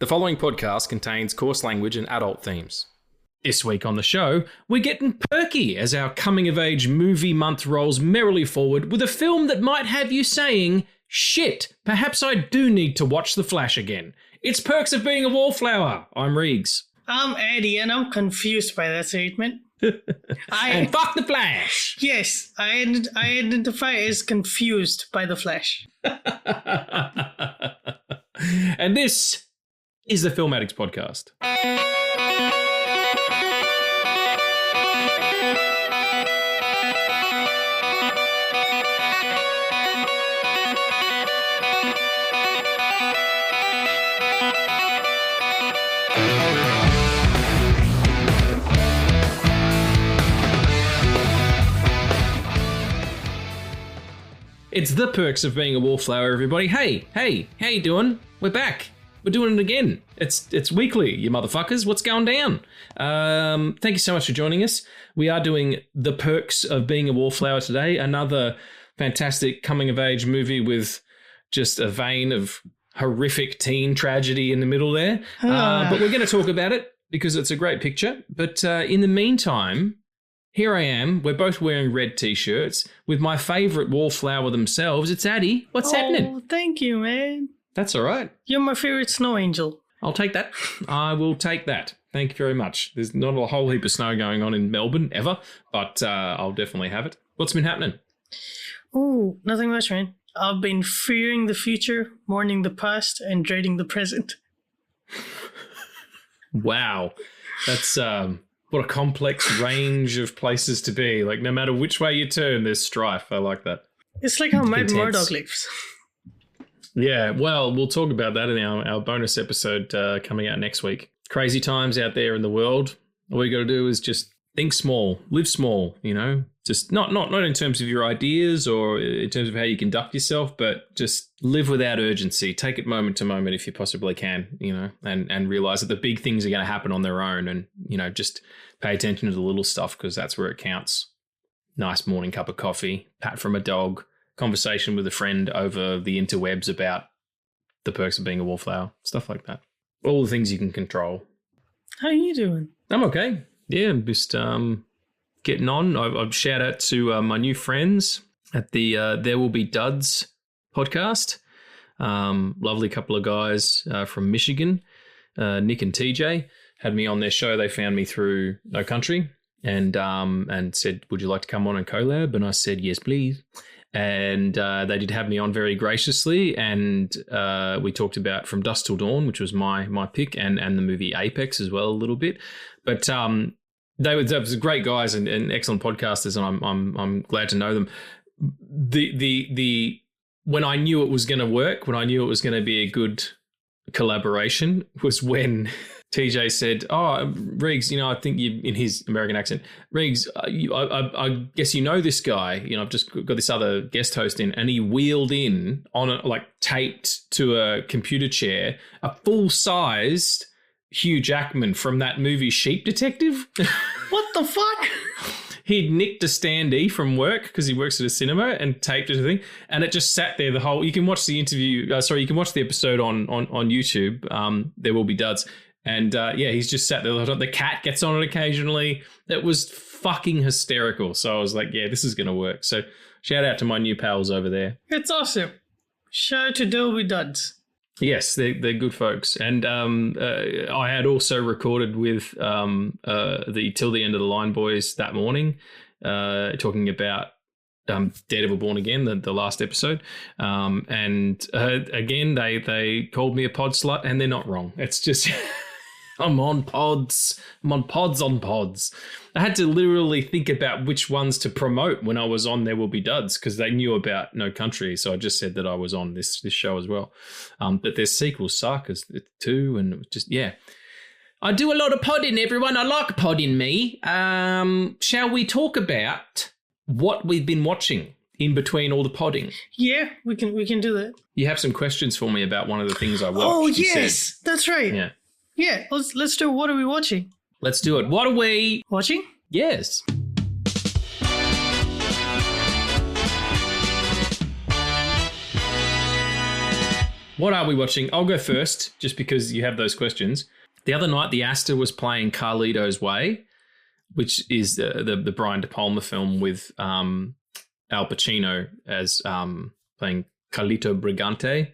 The following podcast contains coarse language and adult themes. This week on the show, we're getting perky as our coming-of-age movie month rolls merrily forward with a film that might have you saying, shit, perhaps I do need to watch The Flash again. It's Perks of Being a Wallflower. I'm Riggs. I'm Eddie, and I'm confused by that statement. And fuck The Flash! Yes, I identify as confused by The Flash. And this is the Film Addicts podcast. It's the Perks of Being a Wallflower, everybody. Hey, how you doing? We're back. We're doing it again. It's weekly, you motherfuckers. What's going down? Thank you so much for joining us. We are doing The Perks of Being a Wallflower today, another fantastic coming-of-age movie with just a vein of horrific teen tragedy in the middle there. But we're going to talk about it because it's a great picture. But in the meantime, here I am. We're both wearing red T-shirts with my favourite wallflower themselves. It's Addie. What's happening? Oh, thank you, man. That's all right. You're my favorite snow angel. I'll take that. I will take that. Thank you very much. There's not a whole heap of snow going on in Melbourne ever, but I'll definitely have it. What's been happening? Oh, nothing much, man. I've been fearing the future, mourning the past, and dreading the present. Wow. That's what a complex range of places to be. Like, no matter which way you turn, there's strife. I like that. It's like how Matt Intense. Murdock lives. Yeah, well, we'll talk about that in our bonus episode coming out next week. Crazy times out there in the world. All you got to do is just think small, live small, you know, just not in terms of your ideas or in terms of how you conduct yourself, but just live without urgency. Take it moment to moment if you possibly can, you know, and realize that the big things are going to happen on their own and, you know, just pay attention to the little stuff because that's where it counts. Nice morning cup of coffee, pat from a dog, conversation with a friend over the interwebs about the perks of being a wallflower, stuff like that. All the things you can control. How are you doing? I'm okay. Yeah, I'm just getting on. I've shout out to my new friends at the There Will Be Duds podcast. Lovely couple of guys from Michigan, Nick and TJ, had me on their show. They found me through No Country and said, would you like to come on and collab? And I said, yes, please. And they did have me on very graciously, and we talked about From Dusk Till Dawn, which was my pick, and the movie Apex as well a little bit. But they were great guys and excellent podcasters, and I'm glad to know them. The when I knew it was going to work, when I knew it was going to be a good collaboration, was when TJ said, "Oh, Riggs, you know, I think you," in his American accent, "Riggs, I guess you know this guy. You know, I've just got this other guest host in," and he wheeled in on taped to a computer chair, a full-sized Hugh Jackman from that movie Sheep Detective. What the fuck? He'd nicked a standee from work because he works at a cinema and taped it to the thing, and it just sat there the whole. You can watch the interview. You can watch the episode on YouTube. There Will Be Duds. And he's just sat there. The cat gets on it occasionally. It was fucking hysterical. So I was like, yeah, this is going to work. So shout out to my new pals over there. It's awesome. Shout out to Dolby Duds. Yes, they're good folks. And I had also recorded with the Till the End of the Line boys that morning, talking about Daredevil Born Again, the last episode. And again, they called me a pod slut, and they're not wrong. It's just... I'm on pods. I'm on pods. I had to literally think about which ones to promote when I was on There Will Be Duds because they knew about No Country. So I just said that I was on this show as well. But their sequels suck as too, and just yeah. I do a lot of podding, everyone. I like podding me. Shall we talk about what we've been watching in between all the podding? Yeah, we can do that. You have some questions for me about one of the things I watched. Oh yes, that's right. Yeah. Yeah, let's do What Are We Watching? Let's do it. What are we... Watching? Yes. What are we watching? I'll go first, just because you have those questions. The other night, the Astor was playing Carlito's Way, which is the Brian De Palma film with Al Pacino as playing Carlito Brigante,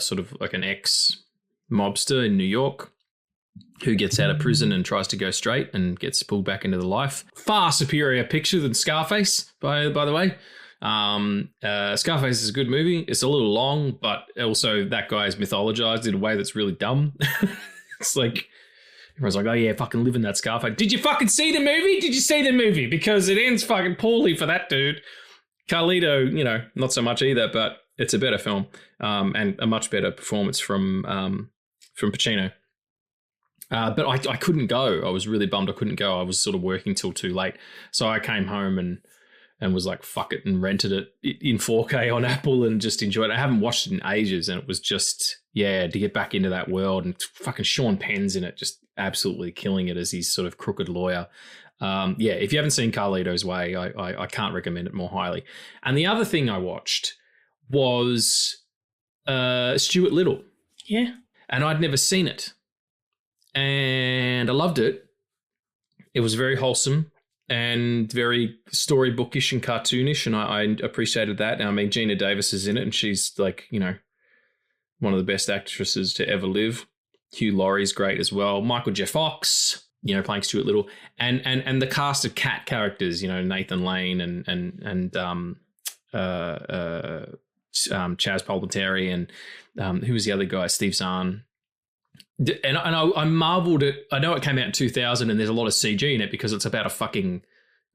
sort of like an ex-mobster in New York who gets out of prison and tries to go straight and gets pulled back into the life. Far superior picture than Scarface, by the way. Scarface is a good movie. It's a little long, but also that guy is mythologized in a way that's really dumb. It's like, everyone's like, oh yeah, fucking live in that Scarface. Did you fucking see the movie? Did you see the movie? Because it ends fucking poorly for that dude. Carlito, not so much either, but it's a better film, and a much better performance from Pacino. But I couldn't go. I was really bummed I couldn't go. I was sort of working till too late. So I came home and was like, fuck it, and rented it in 4K on Apple and just enjoyed it. I haven't watched it in ages, and it was just, to get back into that world. And fucking Sean Penn's in it, just absolutely killing it as his sort of crooked lawyer. If you haven't seen Carlito's Way, I can't recommend it more highly. And the other thing I watched was Stuart Little. Yeah. And I'd never seen it. And I loved it. It was very wholesome and very storybookish and cartoonish, and I appreciated that. I mean, Gina Davis is in it, and she's like, one of the best actresses to ever live. Hugh Laurie's great as well. Michael J. Fox, playing Stuart Little, and the cast of cat characters, Nathan Lane and Chaz Palminteri and who was the other guy, Steve Zahn. And I marveled at, I know it came out in 2000 and there's a lot of CG in it because it's about a fucking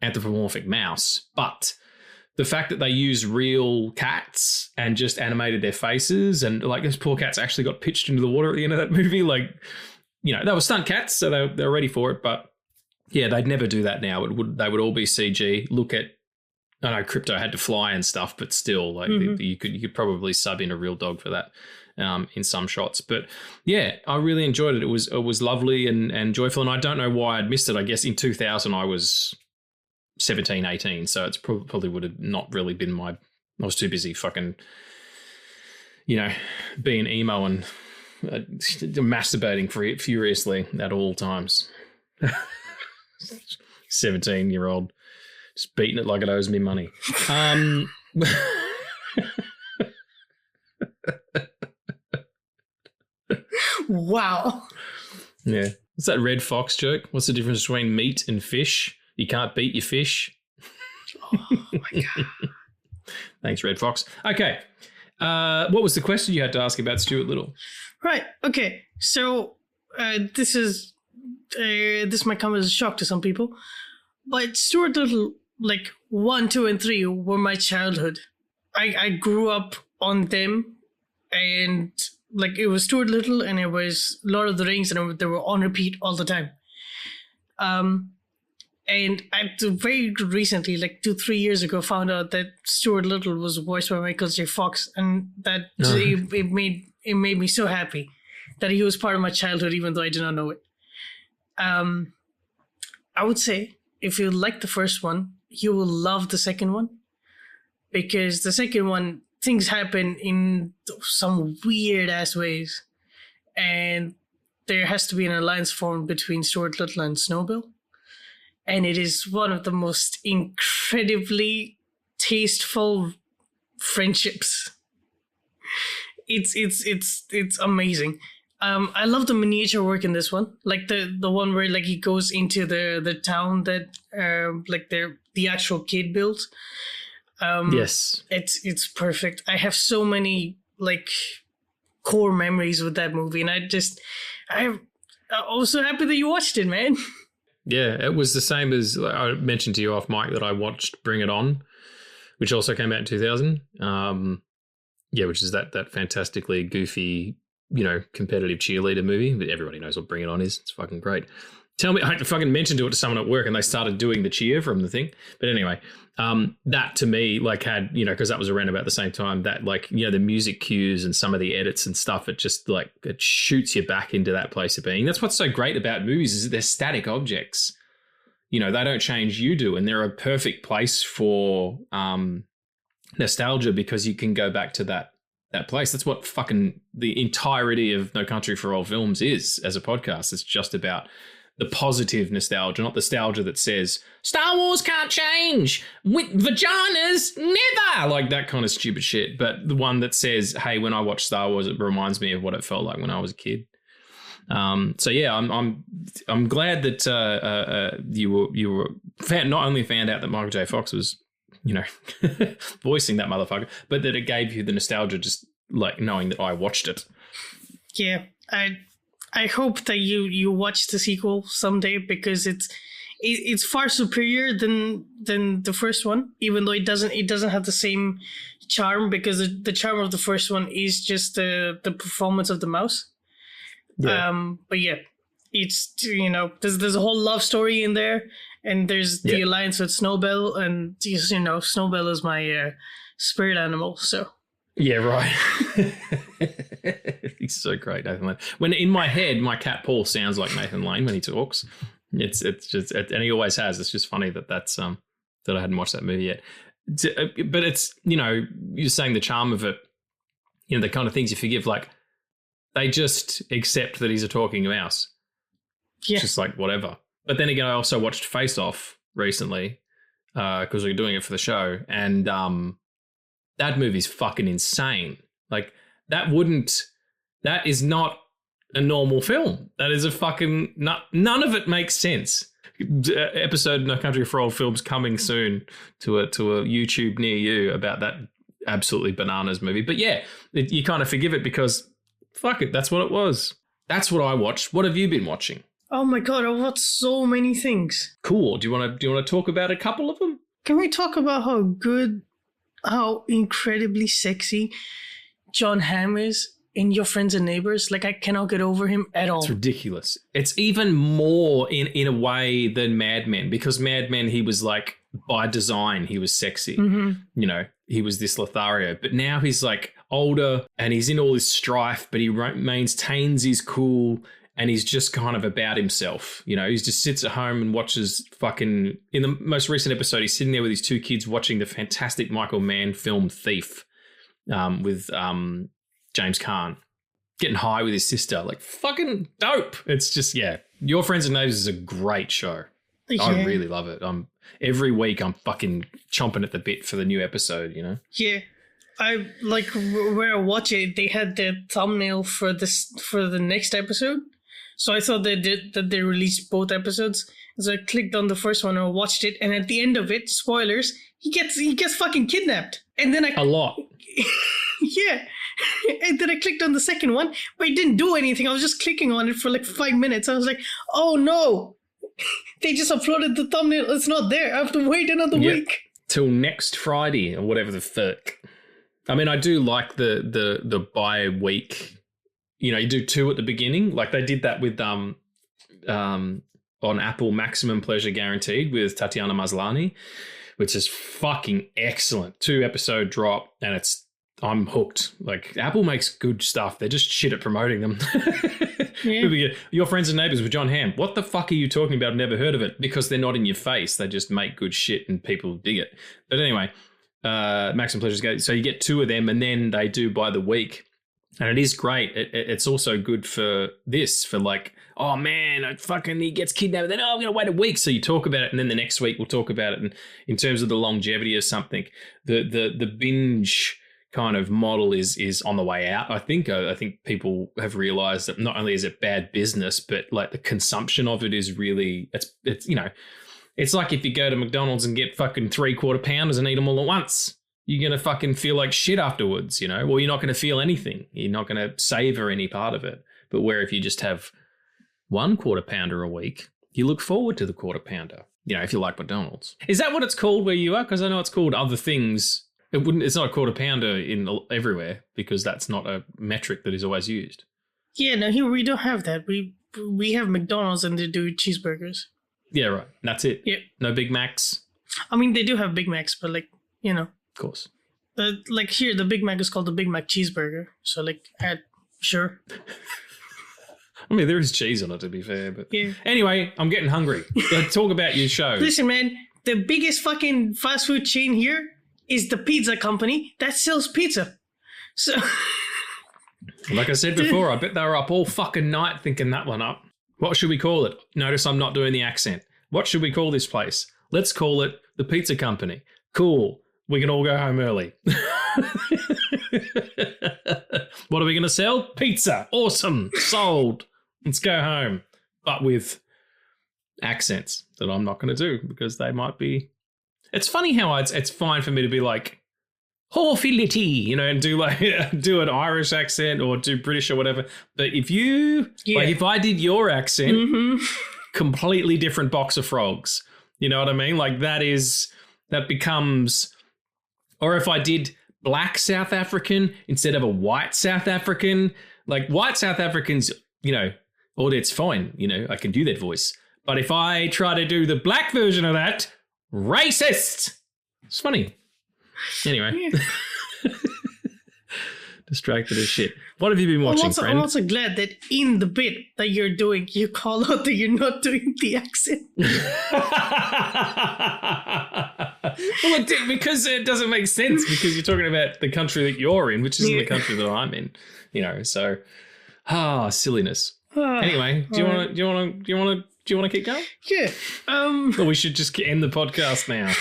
anthropomorphic mouse. But the fact that they used real cats and just animated their faces, and like those poor cats actually got pitched into the water at the end of that movie. Like, they were stunt cats, so they were ready for it. But yeah, they'd never do that now. They would all be CG. Look at, I know Crypto had to fly and stuff, but still, like you could probably sub in a real dog for that. In some shots, but yeah, I really enjoyed it. It was lovely and joyful, and I don't know why I'd missed it. I guess in 2000 I was 17, 18, so it's probably would have not really been I was too busy fucking, being emo and masturbating furiously at all times. 17-year-old just beating it like it owes me money. Wow. Yeah. What's that Red Fox joke? What's the difference between meat and fish? You can't beat your fish. Oh, my God. Thanks, Red Fox. Okay. What was the question you had to ask about Stuart Little? Right. Okay. So this might come as a shock to some people, but Stuart Little, like 1, 2, and 3 were my childhood. I grew up on them, and like it was Stuart Little and it was Lord of the Rings, and they were on repeat all the time. And I very recently, like 2-3 years ago, found out that Stuart Little was voiced by Michael J. Fox, and that it made me so happy that he was part of my childhood, even though I did not know it. I would say if you like the first one, you will love the second one, because the second one, things happen in some weird ass ways, and there has to be an alliance formed between Stuart Little and Snowbill, and it is one of the most incredibly tasteful friendships. It's amazing. I love the miniature work in this one, like the one where like he goes into the town that like the actual kid built. Yes, it's perfect. I have so many like core memories with that movie, and I'm also happy that you watched it, man. Yeah, it was the same as I mentioned to you off mic that I watched Bring It On, which also came out in 2000. Which is that fantastically goofy, competitive cheerleader movie. But everybody knows what Bring It On is. It's fucking great. Tell me, I fucking mentioned it to someone at work and they started doing the cheer from the thing. But anyway, that to me, like had, because that was around about the same time that like, the music cues and some of the edits and stuff, it just like, it shoots you back into that place of being. That's what's so great about movies is that they're static objects. They don't change, you do. And they're a perfect place for nostalgia because you can go back to that that place. That's what fucking the entirety of No Country for Old Films is as a podcast. It's just about the positive nostalgia, not nostalgia that says Star Wars can't change with vaginas, never, like that kind of stupid shit. But the one that says, hey, when I watch Star Wars, it reminds me of what it felt like when I was a kid. So yeah, I'm glad that you were not only found out that Michael J. Fox was, you know, voicing that motherfucker, but that it gave you the nostalgia just like knowing that I watched it. Yeah, I hope that you watch the sequel someday, because it's far superior than the first one, even though it doesn't have the same charm, because the charm of the first one is just the performance of the mouse. Yeah. But yeah, it's, you know, there's a whole love story in there, and there's the alliance with Snowbell, and you know, Snowbell is my spirit animal, so. Yeah, right. He's so great, Nathan Lane. When in my head, my cat Paul sounds like Nathan Lane when he talks. It's just, and he always has. It's just funny that's that I hadn't watched that movie yet. But it's, you know, you're saying the charm of it, you know, the kind of things you forgive, like they just accept that he's a talking mouse. Yeah. It's just like whatever. But then again, I also watched Face Off recently because we were doing it for the show, and that movie's fucking insane. Like that is not a normal film. That is a fucking none of it makes sense. Episode No Country for Old Films coming soon to a YouTube near you about that absolutely bananas movie. But yeah, you kind of forgive it because fuck it, that's what it was. That's what I watched. What have you been watching? Oh my god, I watched so many things. Cool. Do you want to talk about a couple of them? Can we talk about how incredibly sexy John Hamm is in Your Friends and Neighbors? Like, I cannot get over him at all. It's ridiculous. It's even more in a way than Mad Men, because Mad Men, he was like, by design, he was sexy. Mm-hmm. You know, he was this Lothario. But now he's like older and he's in all this strife, but he maintains his cool, and he's just kind of about himself. You know, he just sits at home and watches fucking... In the most recent episode, he's sitting there with his two kids watching the fantastic Michael Mann film Thief with James Caan, getting high with his sister. Like, fucking dope. It's just, yeah. Your Friends and Neighbors is a great show. Yeah. I really love it. Every week I'm fucking chomping at the bit for the new episode, you know? Yeah. I like where I watch it, they had the thumbnail for the next episode. So I thought that they released both episodes. So I clicked on the first one and I watched it, and at the end of it, spoilers, he gets fucking kidnapped. And then a lot. Yeah. And then I clicked on the second one, but it didn't do anything. I was just clicking on it for like 5 minutes. I was like, oh no. They just uploaded the thumbnail. It's not there. I have to wait another week. Till next Friday or whatever the fuck. I mean, I do like the bi-week. You know, you do 2 at the beginning. Like they did that with on Apple, Maximum Pleasure Guaranteed with Tatiana Maslany, which is fucking excellent. 2-episode drop, and I'm hooked. Like Apple makes good stuff. They're just shit at promoting them. Yeah. Your Friends and Neighbors with John Hamm. What the fuck are you talking about? I've never heard of it. Because they're not in your face. They just make good shit and people dig it. But anyway, Maximum Pleasure. So you get 2 of them, and then they do by the week. And it is great. It's also good for like, oh man, he gets kidnapped. Then I'm going to wait a week. So you talk about it, and then the next week we'll talk about it. And in terms of the longevity of something, the binge kind of model is on the way out. I think people have realized that not only is it bad business, but like the consumption of it is really, it's you know, it's like if you go to McDonald's and get fucking 3/4 pounders and eat them all at once. You're going to fucking feel like shit afterwards, you know? Well, you're not going to feel anything. You're not going to savor any part of it. But where if you just have 1 quarter pounder a week, you look forward to the quarter pounder, you know, if you like McDonald's. Is that what it's called where you are? Because I know it's called other things. It's not a quarter pounder everywhere, because that's not a metric that is always used. Yeah, no, here we don't have that. We have McDonald's and they do cheeseburgers. Yeah, right. That's it. Yeah. No Big Macs. I mean, they do have Big Macs, but like, you know. Of course. Like here, the Big Mac is called the Big Mac cheeseburger. So like, sure. I mean, there is cheese on it, to be fair. But yeah. Anyway, I'm getting hungry. Let's talk about your show. Listen, man, the biggest fucking fast food chain here is the pizza company that sells pizza. So, Like I said before, I bet they were up all fucking night thinking that one up. What should we call it? Notice I'm not doing the accent. What should we call this place? Let's call it the Pizza Company. Cool. We can all go home early. What are we going to sell? Pizza. Awesome. Sold. Let's go home. But with accents that I'm not going to do because they might be... It's funny how it's fine for me to be like, Horfility, you know, and do an Irish accent or do British or whatever. But if you, like if I did your accent, completely different box of frogs. You know what I mean? Like that becomes, or if I did black South African instead of a white South African, like white South Africans, you know, oh, that's fine. You know, I can do that voice. But if I try to do the black version of that, racist. It's funny. Anyway, distracted as shit. What have you been watching, friend? I'm also glad that in the bit that you're doing, you call out that you're not doing the accent. Well, because it doesn't make sense because you're talking about the country that you're in, which isn't the country that I'm in. You know, so silliness. Anyway, do you want to keep going? Yeah. Or we should just end the podcast now.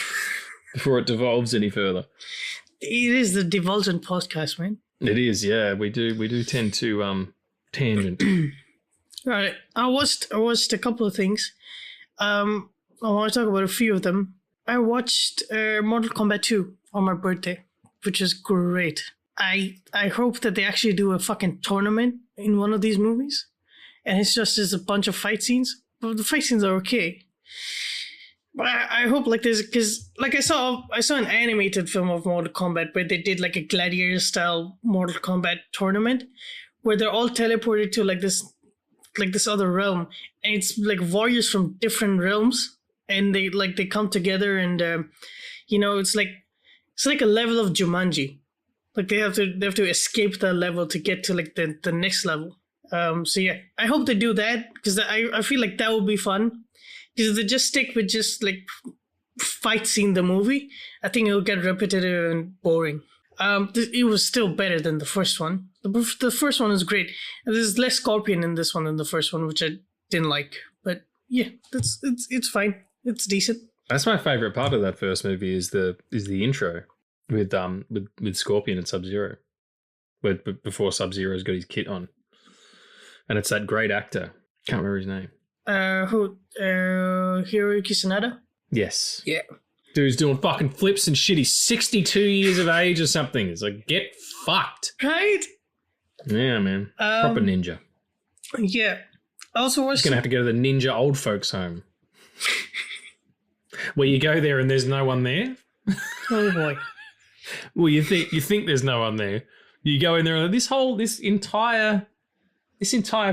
Before it devolves any further. It is the Divulgent podcast, man. It is, yeah. We do tend to tangent. All right. I watched a couple of things. I want to talk about a few of them. I watched Mortal Kombat 2 on my birthday, which is great. I hope that they actually do a fucking tournament in one of these movies. And it's just a bunch of fight scenes. But the fight scenes are okay. But I hope like this, because like I saw an animated film of Mortal Kombat where they did like a gladiator style Mortal Kombat tournament where they're all teleported to like this other realm, and it's like warriors from different realms, and they come together, and you know, it's like a level of Jumanji. Like they have to escape that level to get to like the next level. So yeah, I hope they do that because I feel like that would be fun. Because if they just stick with just like fight scene the movie, I think it'll get repetitive and boring. It was still better than the first one. The first one is great. And there's less Scorpion in this one than the first one, which I didn't like. But yeah, it's fine. It's decent. That's my favorite part of that first movie is the intro with Scorpion and Sub-Zero, before Sub-Zero's got his kit on, and it's that great actor. Can't remember his name. Hiroyuki Sanada? Yes. Yeah. Dude's doing fucking flips and shit. He's 62 years of age or something. It's like, get fucked. Right? Yeah, man. Proper ninja. Yeah. I also watched... He's going to have to go to the ninja old folks home. Where you go there and there's no one there. Oh, boy. Well, you think there's no one there. You go in there and this entire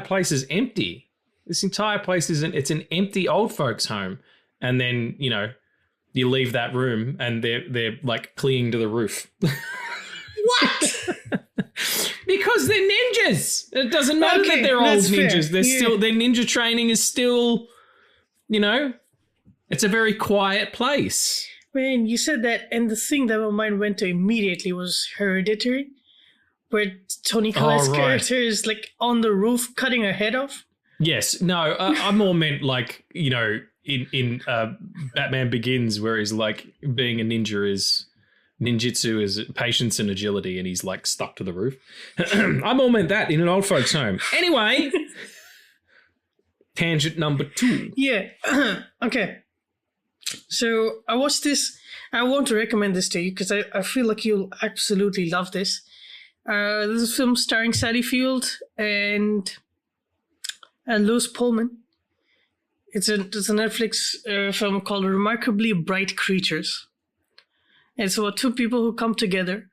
place is empty. This entire place it's an empty old folks home. And then, you know, you leave that room and they're like clinging to the roof. What? Because they're ninjas. It doesn't matter that they're old ninjas. They're still, their ninja training is still, you know, it's a very quiet place. Man, you said that, and the thing that my mind went to immediately was Hereditary, where Toni Collette's character is like on the roof cutting her head off. Yes, no, I more meant like, you know, in Batman Begins, where he's like being a ninja is ninjutsu is patience and agility, and he's like stuck to the roof. I more meant that in an old folks' home. Anyway, tangent number 2. Yeah. Okay. So I watched this. I want to recommend this to you because I feel like you'll absolutely love this. This is a film starring Sally Field and Lewis Pullman. It's a Netflix film called Remarkably Bright Creatures. It's about two people who come together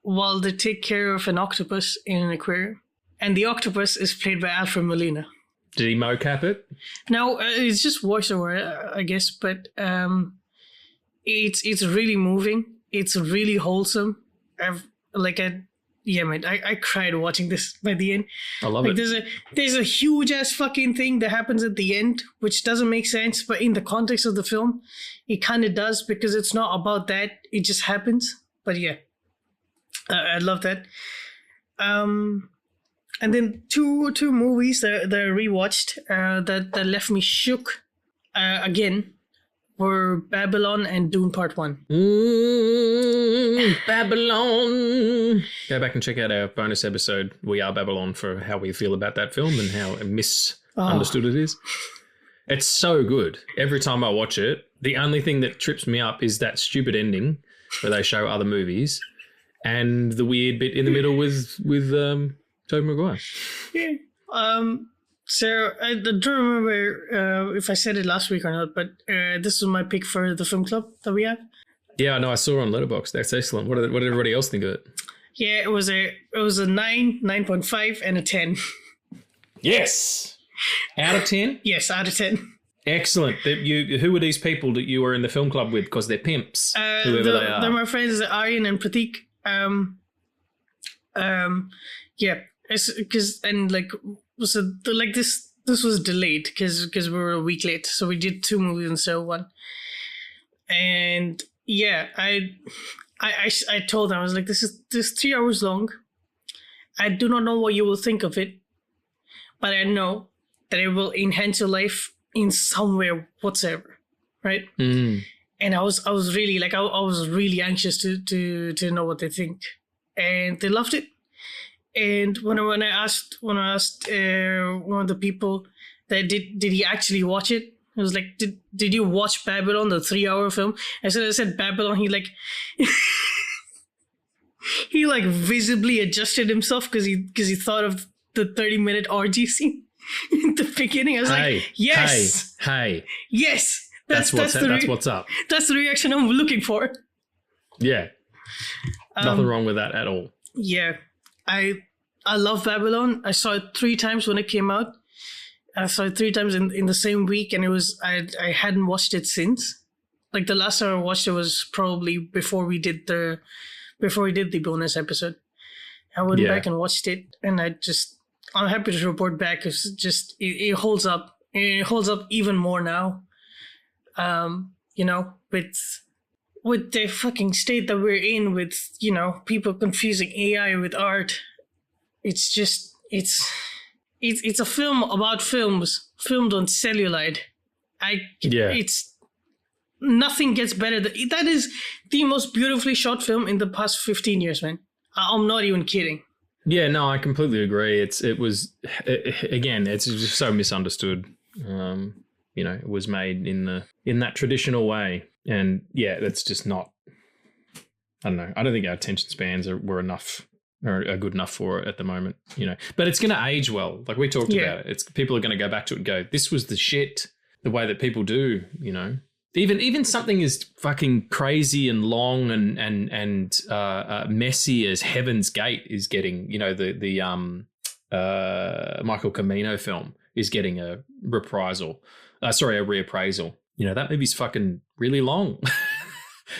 while they take care of an octopus in an aquarium. And the octopus is played by Alfred Molina. Did he mocap it? No, it's just voiceover, I guess. But it's really moving. It's really wholesome. Yeah, man, I cried watching this by the end. I love it. There's a huge ass fucking thing that happens at the end, which doesn't make sense, but in the context of the film, it kind of does because it's not about that. It just happens. But yeah, I love that. And then two movies that I rewatched that left me shook again were Babylon and Dune Part 1. Babylon. Go back and check out our bonus episode, We Are Babylon, for how we feel about that film and how misunderstood it is. It's so good. Every time I watch it, the only thing that trips me up is that stupid ending where they show other movies and the weird bit in the middle with Tobey Maguire. Yeah. So I don't remember if I said it last week or not, but this was my pick for the film club that we have. Yeah, I know. I saw it on Letterboxd. That's excellent. What did everybody else think of it? Yeah, it was a 9, 9.5, and a 10. Yes. Out of 10? Yes, out of 10. Excellent. Who are these people that you were in the film club with? Because they're pimps, whoever they are. They're my friends, Aryan and Pratik. Yeah, because this was delayed because we were a week late, so we did 2 movies instead of 1. And yeah, I told them, I was like, this is 3 hours long. I do not know what you will think of it, but I know that it will enhance your life in some way whatsoever, right? Mm. And I was really I was really anxious to know what they think, and they loved it. And when I asked one of the people that did he actually watch it, I was like, did you watch Babylon, the 3-hour film? I said Babylon. He he visibly adjusted himself because he thought of the 30-minute orgy scene in the beginning. I was like, yes, hey, yes, that's what's up. That's the reaction I'm looking for. Yeah, nothing wrong with that at all. Yeah, I love Babylon. I saw it 3 times when it came out. I saw it 3 times in the same week, and it was I hadn't watched it since. Like the last time I watched it was probably before we did the bonus episode. I went back and watched it, and I'm happy to report back. It's just it holds up. It holds up even more now. With the fucking state that we're in, with people confusing AI with art. It's a film about films filmed on celluloid. It's nothing gets better. That is the most beautifully shot film in the past 15 years, man. I'm not even kidding. Yeah, no, I completely agree. It's just so misunderstood. It was made in that traditional way, and yeah, that's just not. I don't know. I don't think our attention spans are good enough for it at the moment. But it's going to age well. Like we talked about it. People are going to go back to it and go, "This was the shit." The way that people do, Even something as fucking crazy and long and messy as Heaven's Gate is getting, the Michael Cimino film is getting a reappraisal. That movie's fucking really long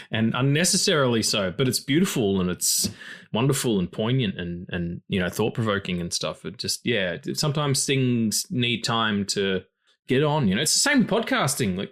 and unnecessarily so, but it's beautiful and it's wonderful and poignant and thought-provoking and stuff. It just, sometimes things need time to get on. It's the same with podcasting. Like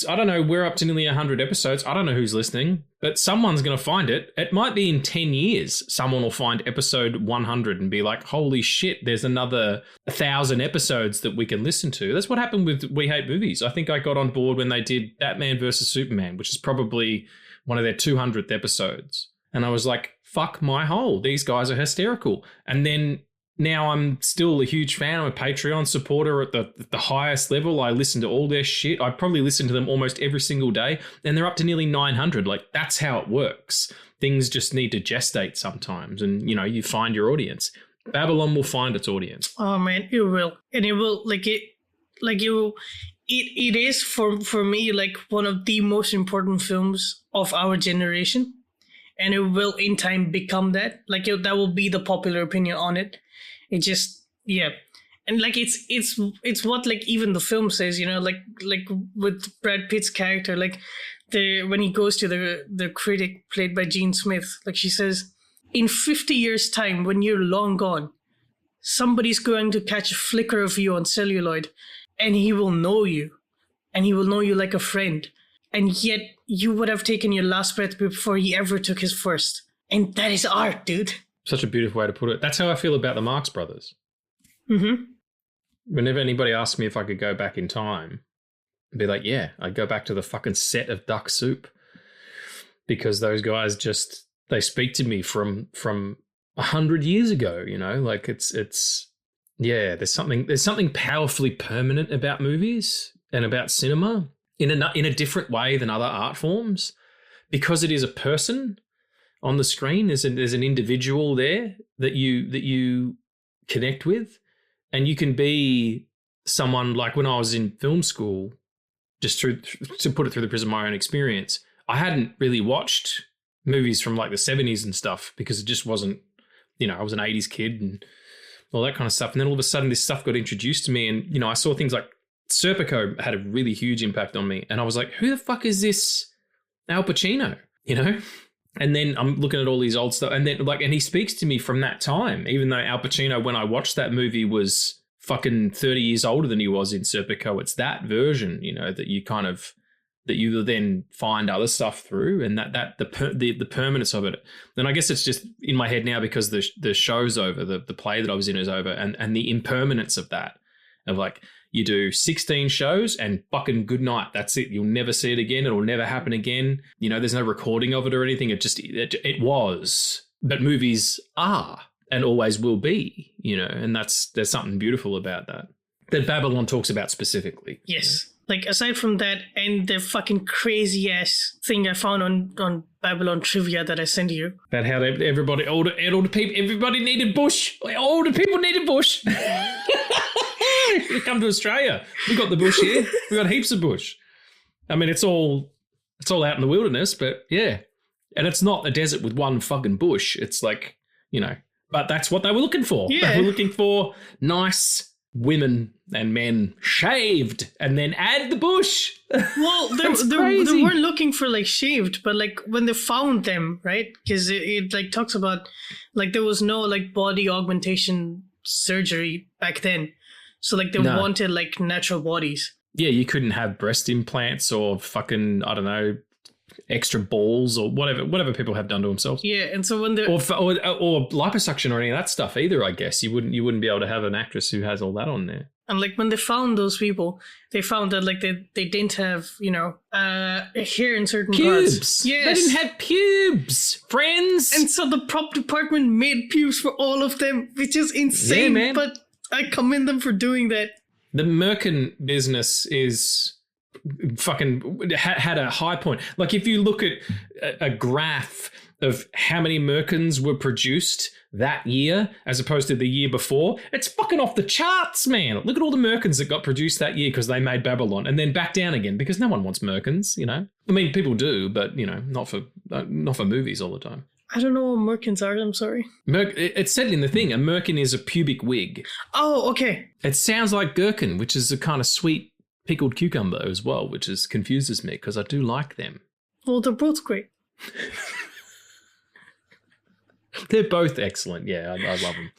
I don't know, we're up to nearly 100 episodes. I don't know who's listening, but someone's going to find it. It might be in 10 years, someone will find episode 100 and be like, holy shit, there's another 1,000 episodes that we can listen to. That's what happened with We Hate Movies. I think I got on board when they did Batman versus Superman, which is probably one of their 200th episodes. And I was like, fuck my hole. These guys are hysterical. And then now I'm still a huge fan. I'm a Patreon supporter at the highest level. I listen to all their shit. I probably listen to them almost every single day, and they're up to nearly 900. Like, that's how it works. Things just need to gestate sometimes, and you find your audience. Babylon will find its audience. Oh man, it will, and it will it is for me like one of the most important films of our generation, and it will in time become that. Like that will be the popular opinion on it. It just, and like it's what like even the film says, like with Brad Pitt's character, like when he goes to the critic played by Gene Smith, like she says, in 50 years' time, when you're long gone, somebody's going to catch a flicker of you on celluloid, and he will know you, like a friend, and yet you would have taken your last breath before he ever took his first. And that is art, dude. Such a beautiful way to put it. That's how I feel about the Marx Brothers. Mm-hmm. Whenever anybody asks me if I could go back in time, I'd be like, yeah, I'd go back to the fucking set of Duck Soup, because those guys just, they speak to me from 100 years ago, you know, like it's yeah, there's something powerfully permanent about movies and about cinema in a different way than other art forms, because it is a person on the screen. There's an individual there that you connect with, and you can be someone. Like when I was in film school, just to put it through the prism of my own experience, I hadn't really watched movies from like the 70s and stuff, because it just wasn't, you know, I was an 80s kid and all that kind of stuff. And then all of a sudden this stuff got introduced to me, and, you know, I saw things like Serpico had a really huge impact on me. And I was like, who the fuck is this Al Pacino, you know? And then I'm looking at all these old stuff, and then and he speaks to me from that time, even though Al Pacino, when I watched that movie, was fucking 30 years older than he was in Serpico. It's that version, you know, that you then find other stuff through, and the permanence of it. Then I guess it's just in my head now because the show's over, the play that I was in is over, and the impermanence of that, of like, you do 16 shows and fucking good night. That's it. You'll never see it again. It'll never happen again. You know, there's no recording of it or anything. It was. But movies are and always will be, you know, and there's something beautiful about that Babylon talks about specifically. Yes. Like, aside from that and the fucking crazy ass thing I found on Babylon trivia that I sent you. About how everybody, all the people, everybody needed bush. All the people needed bush. You come to Australia, we got the bush here. We got heaps of bush. I mean, it's all out in the wilderness, but yeah. And it's not a desert with one fucking bush. It's like, you know, but that's what they were looking for. Yeah. They were looking for nice women and men shaved and then add the bush. Well, they weren't looking for like shaved, but like when they found them, right? Because it like talks about like there was no like body augmentation surgery back then. So like they wanted like natural bodies. Yeah, you couldn't have breast implants or fucking, I don't know, extra balls or whatever people have done to themselves. Yeah, and so when they or liposuction or any of that stuff either, I guess you wouldn't be able to have an actress who has all that on there. And like when they found those people, they found that like they didn't have, you know, hair in certain pubes. parts. Yes. They didn't have pubes, friends. And so the prop department made pubes for all of them, which is insane. Yeah, man. But I commend them for doing that. The Merkin business is fucking had a high point. Like if you look at a graph of how many Merkins were produced that year as opposed to the year before, it's fucking off the charts, man. Look at all the Merkins that got produced that year because they made Babylon, and then back down again because no one wants Merkins, you know. I mean, people do, but you know, not for movies all the time. I don't know what Merkins are, I'm sorry. It's said in the thing, a Merkin is a pubic wig. Oh, okay. It sounds like gherkin, which is a kind of sweet pickled cucumber as well, which confuses me because I do like them. Well, they're both great. They're both excellent. Yeah, I love them.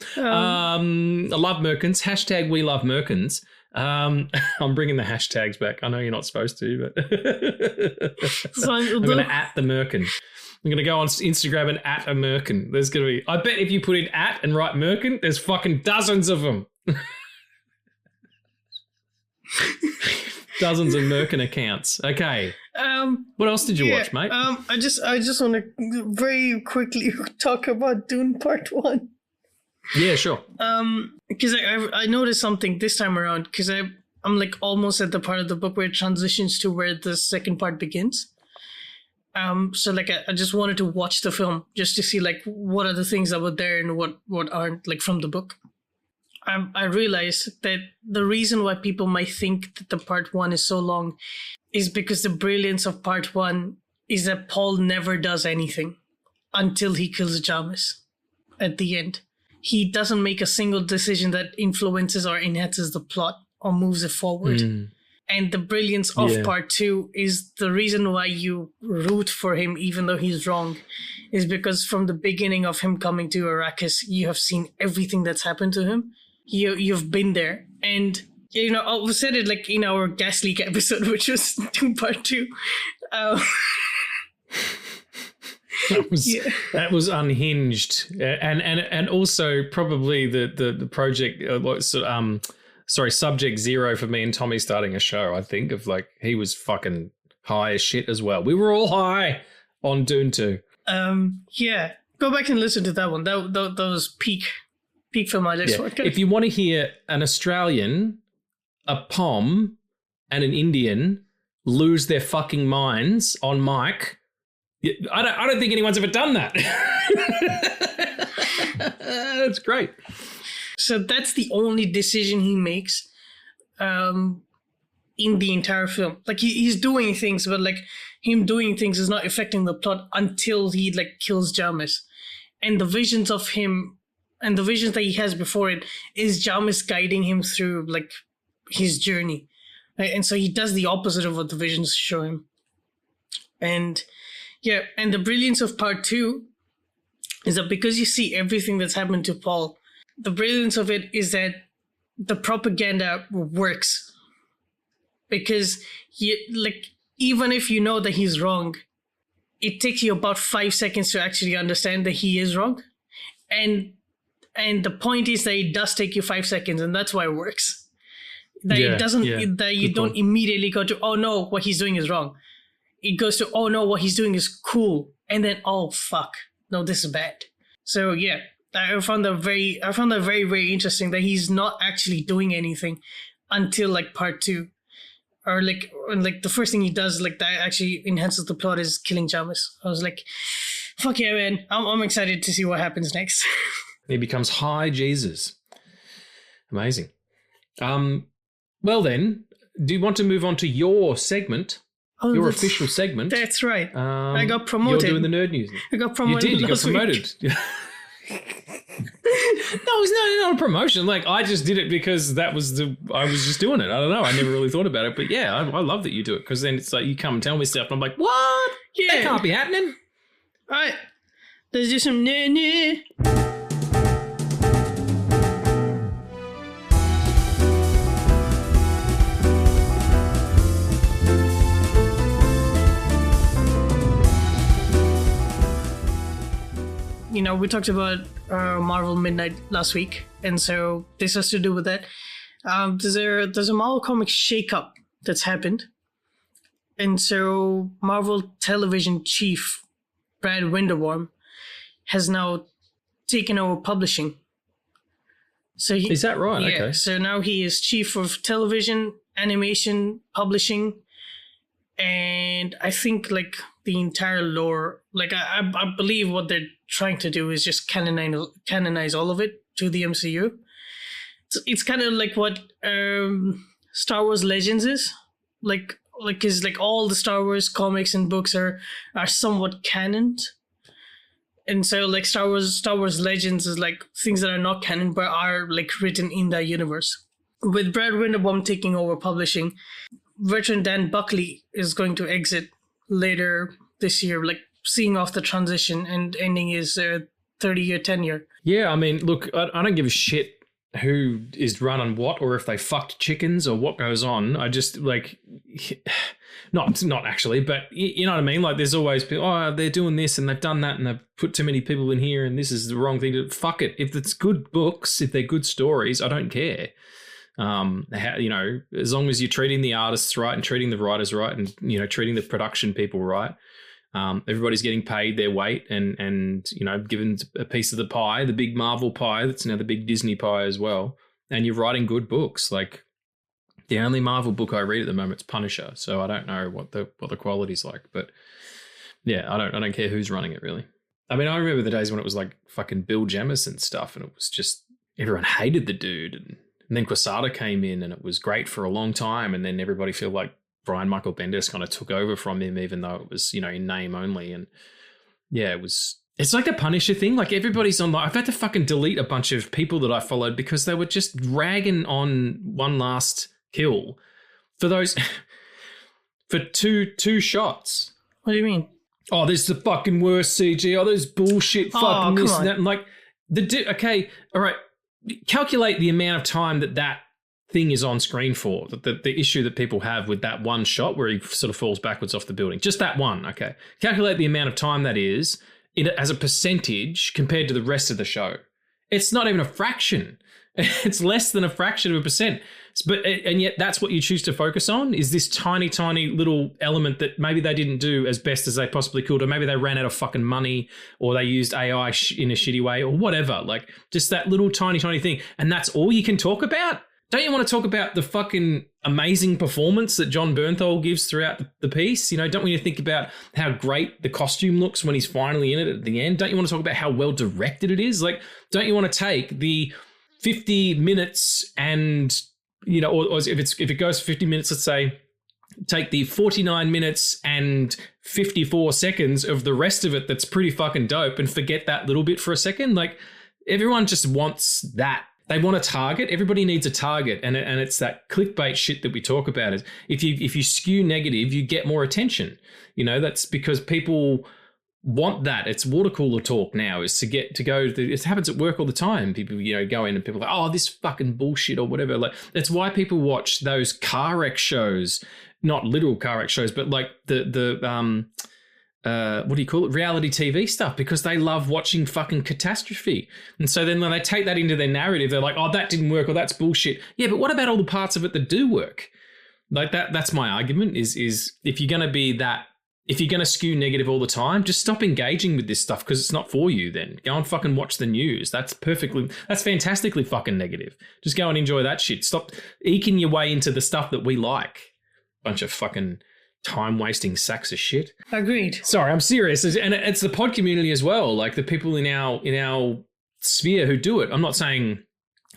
I love Merkins. Hashtag we love Merkins. I'm bringing the hashtags back. I know you're not supposed to, but I'm going to @ the Merkin. I'm going to go on Instagram and @ a Merkin. There's going to be, I bet if you put in @ and write Merkin, there's fucking dozens of them. Dozens of Merkin accounts. Okay. What else did you watch, mate? I just want to very quickly talk about Dune Part 1. Yeah, sure. Because I noticed something this time around, because I'm like almost at the part of the book where it transitions to where the second part begins. So like I just wanted to watch the film just to see like what are the things that were there and what aren't, like from the book. I realized that the reason why people might think that the part 1 is so long is because the brilliance of part 1 is that Paul never does anything until he kills Jamis at the end. He doesn't make a single decision that influences or enhances the plot or moves it forward. And the brilliance of part 2 is the reason why you root for him even though he's wrong is because from the beginning of him coming to Arrakis, you have seen everything that's happened to him. You've been there. And, you know, we said it like in our Gas Leak episode, which was Dune Part 2. That was unhinged, and also probably the project. Subject zero for me and Tommy starting a show. I think of like he was fucking high as shit as well. We were all high on Dune 2. Yeah, go back and listen to that one. That was peak for my next podcast. If you want to hear an Australian, a Pom, and an Indian lose their fucking minds on mic, I don't think anyone's ever done that. That's great. So that's the only decision he makes in the entire film. Like he's doing things, but like him doing things is not affecting the plot until he like kills Jarmus. And the visions of him and the visions that he has before it is Jarmus guiding him through like his journey. Right? And so he does the opposite of what the visions show him. And yeah, and the brilliance of part 2 is that because you see everything that's happened to Paul, the brilliance of it is that the propaganda works. Because even if you know that he's wrong, it takes you about 5 seconds to actually understand that he is wrong. And the point is that it does take you 5 seconds, and that's why it works. That it doesn't that you don't immediately go to, oh no, what he's doing is wrong. It goes to, oh no, what he's doing is cool. And then, oh fuck, no, this is bad. So yeah. I found that very, very interesting that he's not actually doing anything until like part 2, or like the first thing he does like that actually enhances the plot is killing Jarmus. I was like, fuck yeah, man! I'm excited to see what happens next. He becomes high Jesus. Amazing. Well then, do you want to move on to your segment? Your official segment. That's right. I got promoted. You're doing the nerd news. I got promoted. You did. You got promoted. No, it's not a promotion. Like I just did it because I was just doing it. I don't know. I never really thought about it, but yeah, I love that you do it because then it's like you come and tell me stuff, and I'm like, what? Yeah, that can't be happening. All right, let's do some nerd. You know, we talked about Marvel Midnight last week, and so this has to do with that. There's a Marvel Comics shakeup that's happened, and so Marvel Television chief Brad Winderworm has now taken over publishing. So is that right? Yeah, okay. So now he is chief of television, animation, publishing, and I think like the entire lore. Like I believe what they're trying to do is just canonize all of it to the MCU. It's kind of like what Star Wars Legends is. Like all the Star Wars comics and books are somewhat canon. And so like Star Wars Legends is like things that are not canon but are like written in that universe. With Brad Winderbaum taking over publishing, veteran Dan Buckley is going to exit later this year, like seeing off the transition and ending his 30-year tenure. Yeah, I mean, look, I don't give a shit who is running what or if they fucked chickens or what goes on. I just like, not actually, but you know what I mean? Like there's always people, oh, they're doing this and they've done that and they've put too many people in here and this is the wrong thing to, fuck it. If it's good books, if they're good stories, I don't care. You know, as long as you're treating the artists right and treating the writers right and, you know, treating the production people right, everybody's getting paid their weight and, you know, given a piece of the pie, the big Marvel pie, that's now the big Disney pie as well. And you're writing good books. Like the only Marvel book I read at the moment is Punisher. So I don't know what the quality's like, but yeah, I don't care who's running it really. I mean, I remember the days when it was like fucking Bill Jamison stuff and it was just, everyone hated the dude. And then Quesada came in and it was great for a long time. And then everybody felt like Brian Michael Bendis kind of took over from him, even though it was, you know, in name only. And yeah, it's like the Punisher thing. Like everybody's on, I've had to fucking delete a bunch of people that I followed because they were just ragging on One Last Kill for those, for two shots. What do you mean? Oh, this is the fucking worst CG. Oh, there's bullshit fucking this and that. And like, okay, all right. Calculate the amount of time that thing is on screen for, the issue that people have with that one shot where he sort of falls backwards off the building. Just that one, okay. Calculate the amount of time that is as a percentage compared to the rest of the show. It's not even a fraction. It's less than a fraction of a percent. And yet that's what you choose to focus on, is this tiny, tiny little element that maybe they didn't do as best as they possibly could, or maybe they ran out of fucking money, or they used AI in a shitty way, or whatever. Like, just that little tiny, tiny thing. And that's all you can talk about? Don't you want to talk about the fucking amazing performance that John Bernthal gives throughout the piece? You know, don't we think about how great the costume looks when he's finally in it at the end? Don't you want to talk about how well directed it is? Like, don't you want to take the 50 minutes and, you know, or if it goes for 50 minutes, let's say, take the 49 minutes and 54 seconds of the rest of it that's pretty fucking dope and forget that little bit for a second? Like, everyone just wants that. They want a target. Everybody needs a target, and it's that clickbait shit that we talk about. Is if you skew negative, you get more attention. You know, that's because people want that. It's water cooler talk now. Is to go. It happens at work all the time. People, you know, go in and people are like, oh, this fucking bullshit or whatever. Like, that's why people watch those car wreck shows, not literal car wreck shows, but like the what do you call it? Reality TV stuff, because they love watching fucking catastrophe. And so then when they take that into their narrative, they're like, oh, that didn't work, or that's bullshit. Yeah, but what about all the parts of it that do work? Like that's my argument is if you're going to skew negative all the time, just stop engaging with this stuff, because it's not for you then. Go and fucking watch the news. That's fantastically fucking negative. Just go and enjoy that shit. Stop eking your way into the stuff that we like. Bunch of fucking time-wasting sacks of shit. Agreed. Sorry, I'm serious. And it's the pod community as well, like the people in our sphere who do it. I'm not saying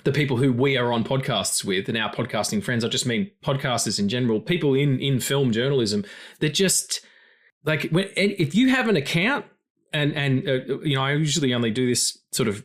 the people who we are on podcasts with and our podcasting friends. I just mean podcasters in general, people in film journalism that just, like, if you have an account and you know, I usually only do this sort of,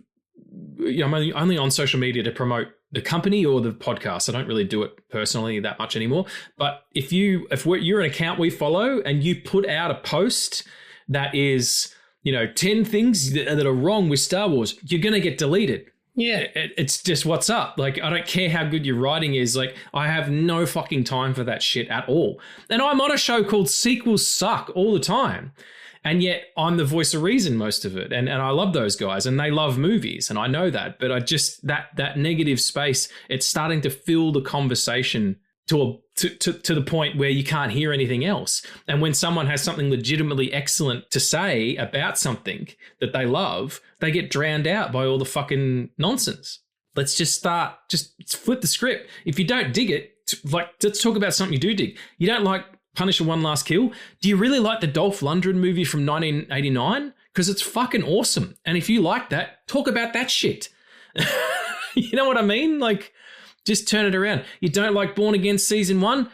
you know, I'm only on social media to promote the company or the podcast. I don't really do it personally that much anymore. But if you're an account we follow and you put out a post that is, you know, 10 things that are wrong with Star Wars, you're going to get deleted. Yeah. It's just what's up. Like, I don't care how good your writing is. Like, I have no fucking time for that shit at all. And I'm on a show called Sequels Suck all the time. And yet I'm the voice of reason most of it. And I love those guys and they love movies. And I know that. But I just, that negative space, it's starting to fill the conversation to the point where you can't hear anything else. And when someone has something legitimately excellent to say about something that they love, they get drowned out by all the fucking nonsense. Let's just flip the script. If you don't dig it, like, let's talk about something you do dig. You don't like Punisher One Last Kill? Do you really like the Dolph Lundgren movie from 1989? Because it's fucking awesome. And if you like that, talk about that shit. You know what I mean? Like, just turn it around. You don't like Born Again Season 1?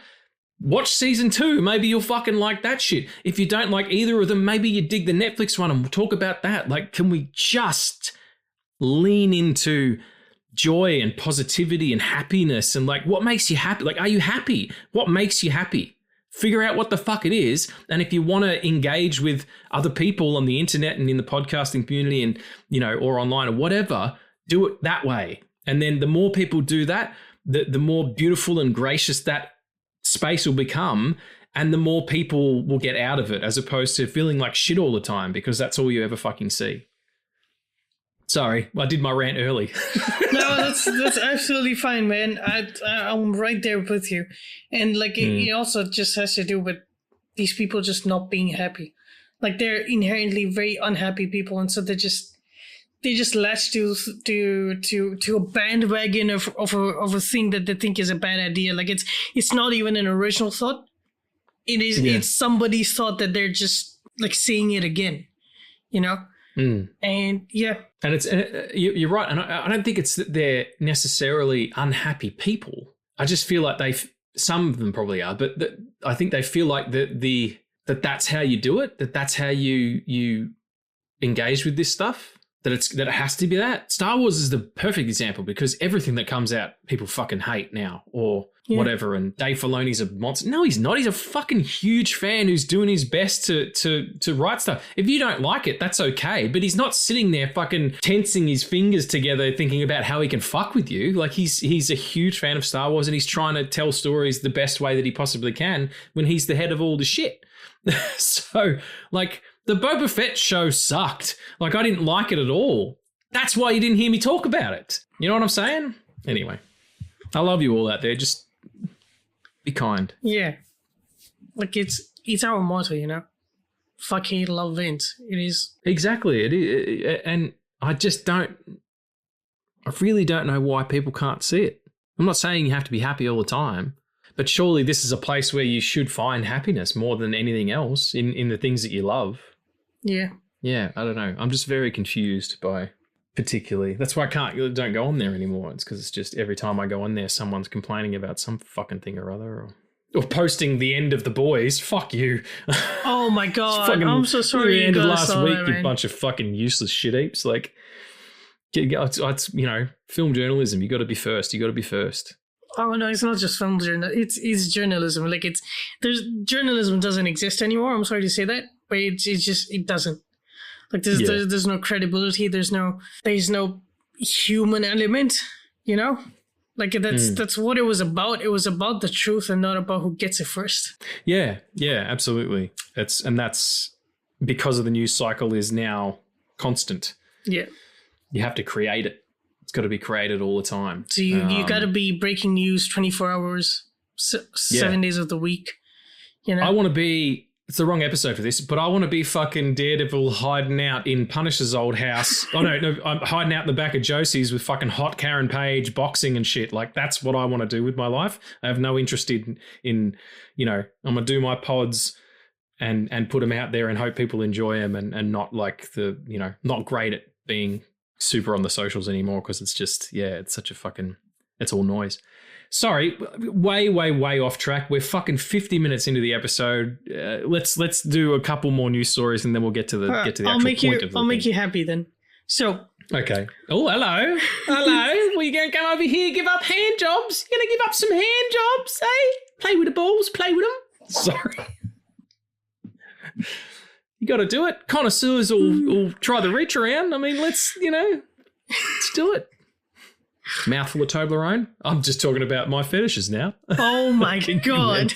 Watch Season 2. Maybe you'll fucking like that shit. If you don't like either of them, maybe you dig the Netflix one and we'll talk about that. Like, can we just lean into joy and positivity and happiness and, like, what makes you happy? Like, are you happy? What makes you happy? Figure out what the fuck it is. And if you want to engage with other people on the internet and in the podcasting community and, you know, or online or whatever, do it that way. And then the more people do that, the more beautiful and gracious that space will become, and the more people will get out of it, as opposed to feeling like shit all the time because that's all you ever fucking see. Sorry, I did my rant early. No, that's absolutely fine, man. I'm right there with you. And, like, it also just has to do with these people just not being happy. Like, they're inherently very unhappy people, and so they just latch to a bandwagon of a thing that they think is a bad idea. Like, it's not even an original thought. It is. Yeah. It's somebody's thought that they're just, like, saying it again. You know. And yeah, and it's you're right, and I don't think it's that they're necessarily unhappy people. I just feel like some of them probably are, but I think they feel like that's how you do it, that's how you engage with this stuff. That it has to be that. Star Wars is the perfect example because everything that comes out, people fucking hate now or whatever. And Dave Filoni's a monster. No, he's not. He's a fucking huge fan who's doing his best to write stuff. If you don't like it, that's okay. But he's not sitting there fucking tensing his fingers together thinking about how he can fuck with you. Like, he's a huge fan of Star Wars and he's trying to tell stories the best way that he possibly can when he's the head of all the shit. So, like, The Boba Fett show sucked. Like, I didn't like it at all. That's why you didn't hear me talk about it. You know what I'm saying? Anyway, I love you all out there. Just be kind. Yeah. Like, it's our motto, you know? Fuck, hate, love wins. It is. Exactly. It is, and I really don't know why people can't see it. I'm not saying you have to be happy all the time, but surely this is a place where you should find happiness more than anything else in the things that you love. Yeah. Yeah, I don't know. I'm just very confused by particularly. That's why I don't go on there anymore. It's because it's just every time I go on there, someone's complaining about some fucking thing or other, or posting the end of The Boys. Fuck you. Oh my God. I'm so sorry. The end of last week, that, you bunch of fucking useless shit heaps. Like, it's, you know, film journalism. You got to be first. Oh no, it's not just film journalism. It's journalism. Like, journalism doesn't exist anymore. I'm sorry to say that, but it doesn't. Like, there's no credibility. There's no human element. You know, like that's what it was about. It was about the truth and not about who gets it first. Yeah, absolutely. That's because of the news cycle is now constant. Yeah, you have to create it. It's got to be created all the time. So you got to be breaking news 24 hours, 7 days of the week. You know, I want to be. It's the wrong episode for this, but I want to be fucking Daredevil hiding out in Punisher's old house. Oh, no, I'm hiding out in the back of Josie's with fucking hot Karen Page boxing and shit. Like, that's what I want to do with my life. I have no interest in you know, I'm going to do my pods and put them out there and hope people enjoy them and not like not great at being super on the socials anymore because it's just, it's such a fucking, it's all noise. Sorry, way off track. We're fucking 50 minutes into the episode. Let's do a couple more news stories and then we'll get to the actual point of the I'll make you happy then. So. Okay. Oh, hello. Well, you going to come over here, give up hand jobs? You going to give up some hand jobs, eh? Play with the balls, play with them. Sorry. You got to do it. Connoisseurs will try the reach around. I mean, let's do it. Mouthful of Toblerone. I'm just talking about my fetishes now. Oh my God.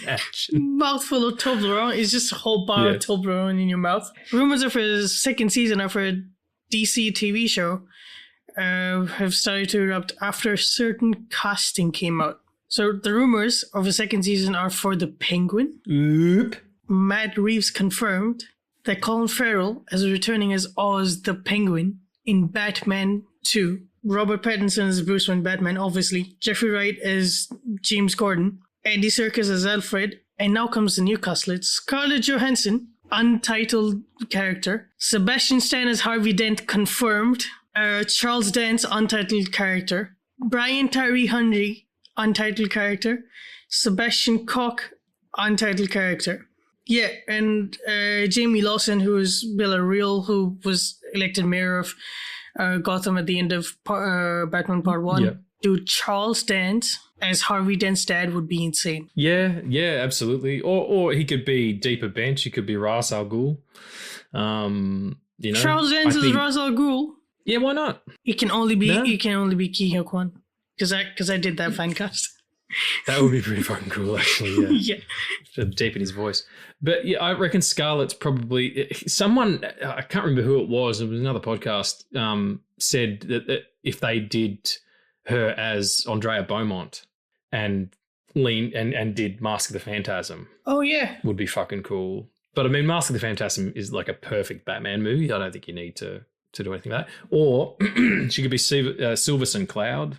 Mouthful of Toblerone is just a whole bar of Toblerone in your mouth. Rumors of a second season of a DC TV show have started to erupt after certain casting came out. So the rumors of a second season are for the Penguin. Oop. Matt Reeves confirmed that Colin Farrell is returning as Oz the Penguin in Batman 2. Robert Pattinson as Bruce Wayne Batman, obviously. Jeffrey Wright as James Gordon. Andy Serkis as Alfred. And now comes the new castlet. Scarlett Johansson, untitled character. Sebastian Stan as Harvey Dent, confirmed. Charles Dance, untitled character. Brian Tyree Henry, untitled character. Sebastian Koch, untitled character. Yeah, and Jamie Lawson, who is Villarreal, who was elected mayor of Gotham at the end of Batman Part 1. Yeah. Dude, Charles Dance as Harvey Dent's dad would be insane. Yeah, absolutely. Or he could be Deeper Bench. He could be Ra's al Ghul. Charles Dance is Ra's al Ghul. Yeah, why not? It can only be Ki Hyuk Kwan because I did that fan cast. That would be pretty fucking cool, actually. Yeah. Deep in his voice. But yeah, I reckon Scarlett's probably someone. I can't remember who it was. It was another podcast. Said that if they did her as Andrea Beaumont and did Mask of the Phantasm. Oh yeah, would be fucking cool. But I mean, Mask of the Phantasm is like a perfect Batman movie. I don't think you need to do anything like that. Or she could be Silverson Cloud,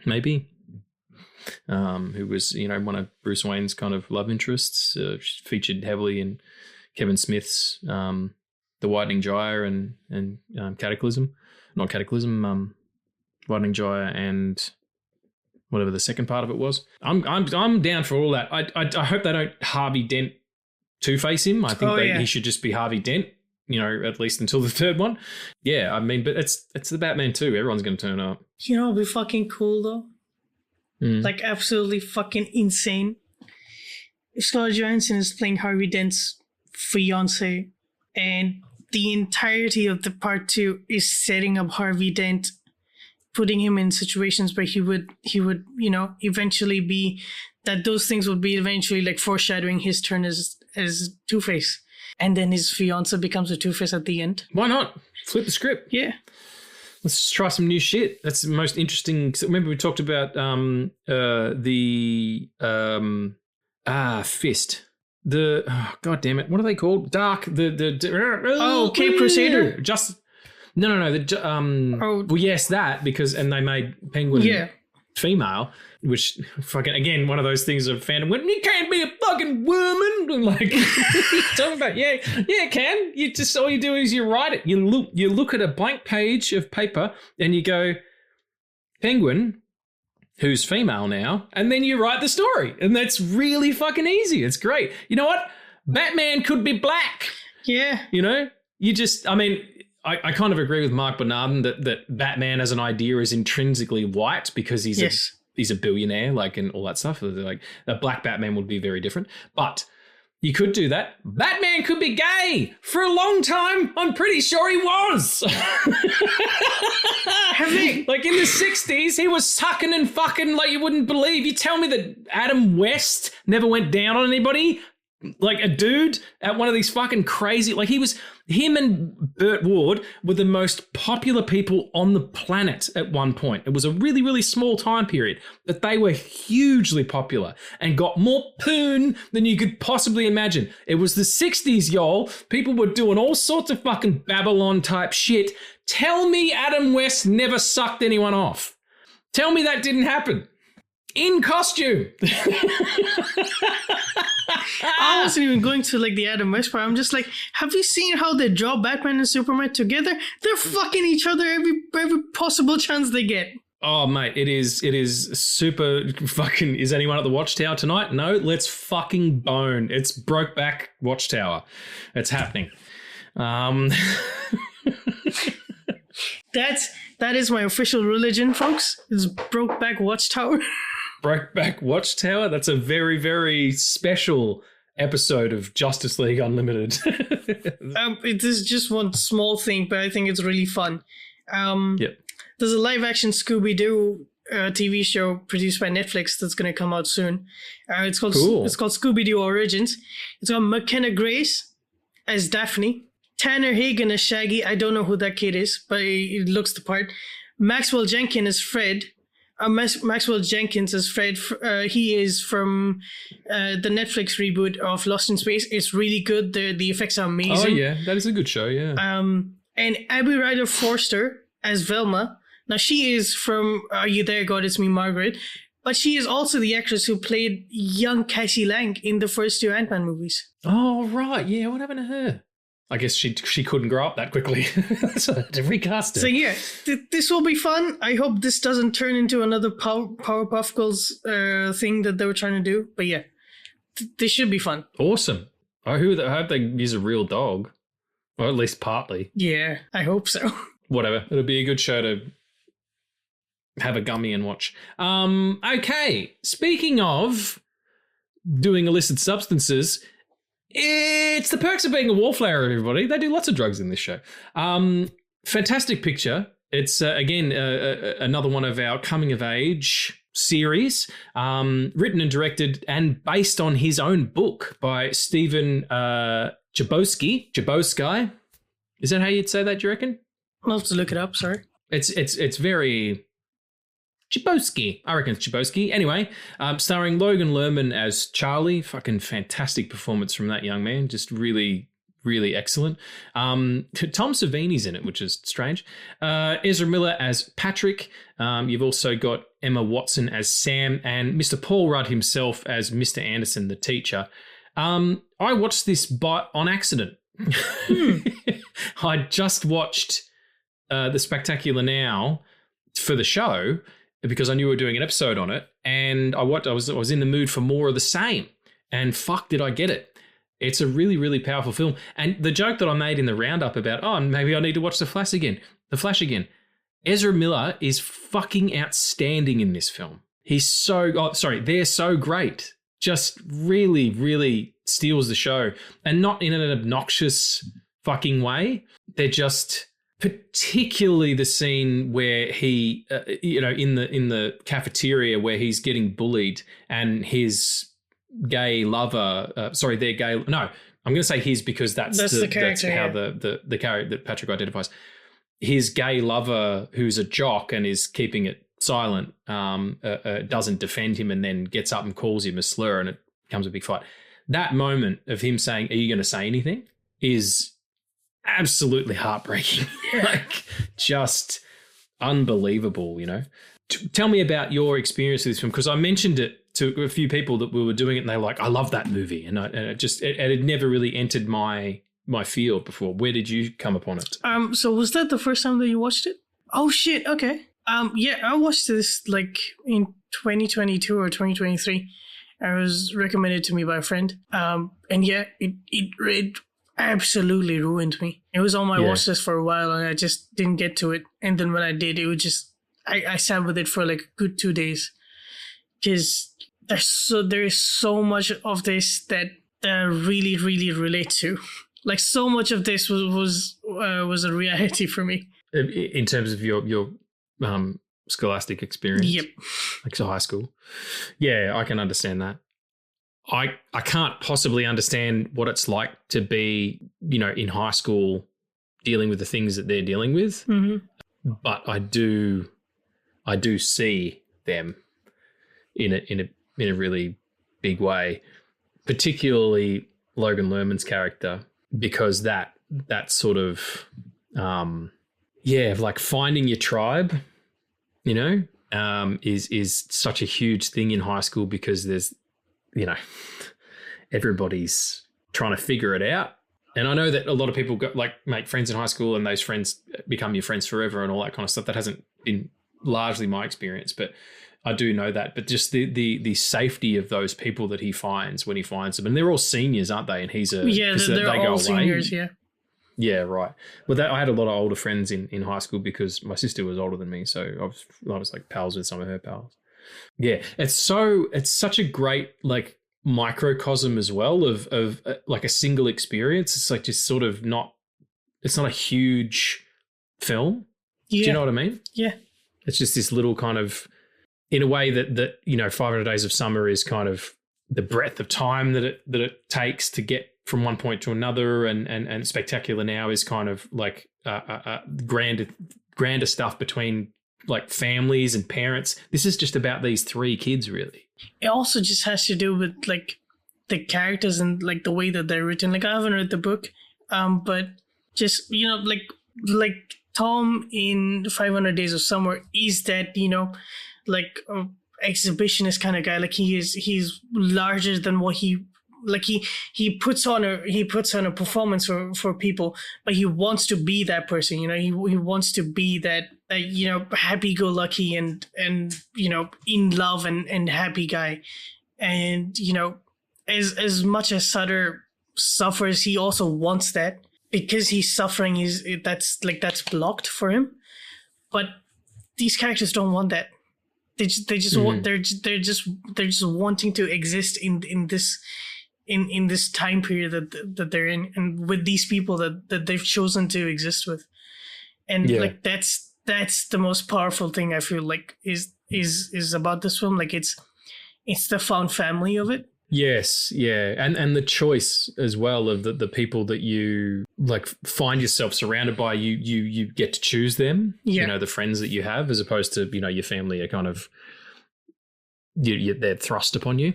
maybe. Who was, one of Bruce Wayne's kind of love interests, featured heavily in Kevin Smith's The Widening Gyre and Cataclysm. Not Cataclysm, Widening Gyre and whatever the second part of it was. I'm down for all that. I hope they don't Harvey Dent Two-Face him. I think he should just be Harvey Dent, at least until the third one. Yeah, I mean, but it's the Batman 2. Everyone's going to turn up. It'd be fucking cool though. Like absolutely fucking insane. If Scarlett Johansson is playing Harvey Dent's fiance, and the entirety of the part 2 is setting up Harvey Dent, putting him in situations where he would eventually be, that those things would be eventually like foreshadowing his turn as Two-Face. and then his fiance becomes a Two-Face at the end. Why not? Flip the script. Yeah. Let's try some new shit. That's the most interesting. Remember we talked about Fist. God damn it! What are they called? Dark. Cape Crusader. No. Well, yes, that because they made Penguin female, which fucking again one of those things of fandom. When you can't be a fucking woman, like what are you talking about? Yeah, it can. You just all you do is you write it. You look at a blank page of paper and you go, Penguin, who's female now, and then you write the story, and that's really fucking easy. It's great. You know what? Batman could be black. Yeah. You know, I kind of agree with Mark Bernardin that Batman as an idea is intrinsically white because he's a billionaire, like, and all that stuff. Like a black Batman would be very different, but you could do that. Batman could be gay for a long time. I'm pretty sure he was. Like in the 60s, he was sucking and fucking like you wouldn't believe. You tell me that Adam West never went down on anybody? Like a dude at one of these fucking crazy, like him and Burt Ward were the most popular people on the planet at one point. It was a really, really small time period, but they were hugely popular and got more poon than you could possibly imagine. It was the 60s, y'all. People were doing all sorts of fucking Babylon type shit. Tell me Adam West never sucked anyone off. Tell me that didn't happen. In costume. I wasn't even going to like the Adam West part. I'm just like, have you seen how they draw Batman and Superman together? They're fucking each other every possible chance they get. Oh, mate, it is super fucking... Is anyone at the Watchtower tonight? No, let's fucking bone. It's Brokeback Watchtower. It's happening. That is my official religion, folks. It's Brokeback Watchtower. Brokeback Watchtower? That's a very, very special episode of Justice League Unlimited. It is just one small thing, but I think it's really fun. Yep. There's a live-action Scooby-Doo TV show produced by Netflix that's going to come out soon. It's called Scooby-Doo Origins. It's got McKenna Grace as Daphne, Tanner Hagen as Shaggy. I don't know who that kid is, but it looks the part. Maxwell Jenkins as Fred. Maxwell Jenkins as Fred. He is from the Netflix reboot of Lost in Space. It's really good. The effects are amazing. Oh, yeah. That is a good show, yeah. And Abby Ryder Forster as Velma. Now, she is from Are You There, God? It's Me, Margaret. But she is also the actress who played young Cassie Lang in the first two Ant-Man movies. Oh, right. Yeah, what happened to her? I guess she couldn't grow up that quickly. So I had to recast her. So yeah, this will be fun. I hope this doesn't turn into another Powerpuff Girls thing that they were trying to do. But yeah, this should be fun. Awesome. I hope they use a real dog. Or at least partly. Yeah, I hope so. Whatever. It'll be a good show to have a gummy and watch. Okay. Speaking of doing illicit substances... It's the perks of being a wallflower, everybody. They do lots of drugs in this show. Fantastic picture. It's, again, another one of our coming-of-age series, written and directed and based on his own book by Stephen Chbosky. Is that how you'd say that, do you reckon? I'll have to look it up, sorry. It's very... Chbosky. I reckon it's Chbosky. Anyway, starring Logan Lerman as Charlie. Fucking fantastic performance from that young man. Just really, really excellent. Tom Savini's in it, which is strange. Ezra Miller as Patrick. You've also got Emma Watson as Sam and Mr. Paul Rudd himself as Mr. Anderson, the teacher. I watched this on accident. I just watched The Spectacular Now for the show, because I knew we were doing an episode on it, and I was in the mood for more of the same, and fuck did I get it. It's a really, really powerful film. And the joke that I made in the roundup about, maybe I need to watch The Flash again. Ezra Miller is fucking outstanding in this film. They're so great. Just really, really steals the show, and not in an obnoxious fucking way. They're just... Particularly the scene where he, in the cafeteria where he's getting bullied and his gay lover, I'm going to say his because that's the character, that's how the character that Patrick identifies. His gay lover, who's a jock and is keeping it silent, doesn't defend him and then gets up and calls him a slur, and it becomes a big fight. That moment of him saying, "Are you going to say anything?" is absolutely heartbreaking. Like, just unbelievable, you know. Tell me about your experience with this film, because I mentioned it to a few people that we were doing it, and they were like, "I love that movie," and it had never really entered my field before. Where did you come upon it? So was that the first time that you watched it? Oh shit! Okay. Yeah, I watched this like in 2022 or 2023. It was recommended to me by a friend. And yeah, it absolutely ruined me. It was on my watch list for a while, and I just didn't get to it. And then when I did, it was just I sat with it for like a good 2 days, because there is so much of this that I really, really relate to. Like, so much of this was a reality for me in terms of your scholastic experience. Yep. Like, so high school. Yeah, I can understand that. I can't possibly understand what it's like to be, you know, in high school dealing with the things that they're dealing with. Mm-hmm. But I do see them in a really big way, particularly Logan Lerman's character, because that sort of like finding your tribe, you know, is such a huge thing in high school, because there's, you know, everybody's trying to figure it out. And I know that a lot of people make friends in high school, and those friends become your friends forever and all that kind of stuff. That hasn't been largely my experience, but I do know that. But just the safety of those people that he finds when he finds them, and they're all seniors, aren't they? And he's they're all seniors, yeah. Yeah, right. Well, I had a lot of older friends in high school, because my sister was older than me, so I was like pals with some of her pals. Yeah, it's such a great like microcosm as well of like a single experience. It's like just sort of it's not a huge film. Yeah. Do you know what I mean? Yeah. It's just this little kind of, in a way that you know, 500 Days of Summer is kind of the breadth of time that it takes to get from one point to another, and Spectacular Now is kind of like grander stuff between like families and parents. This is just about these three kids, really. It also just has to do with like the characters and like the way that they're written. Like, I haven't read the book, but just, you know, like Tom in 500 Days of Summer is that, you know, like exhibitionist kind of guy. Like, he's larger than what he puts on a performance for people, but he wants to be that person. You know, he wants to be that you know, happy-go-lucky and you know, in love and happy guy. And you know, as much as Sutter suffers, he also wants that, because he's suffering. That's blocked for him. But these characters don't want that. They just want, they're just wanting to exist in this time period that they're in, and with these people that they've chosen to exist with. And like that's the most powerful thing I feel like is about this film. Like, it's the found family of it. Yes, yeah. And the choice as well of the people that you like find yourself surrounded by, you get to choose them. Yeah. You know, the friends that you have, as opposed to, you know, your family are kind of they're thrust upon you.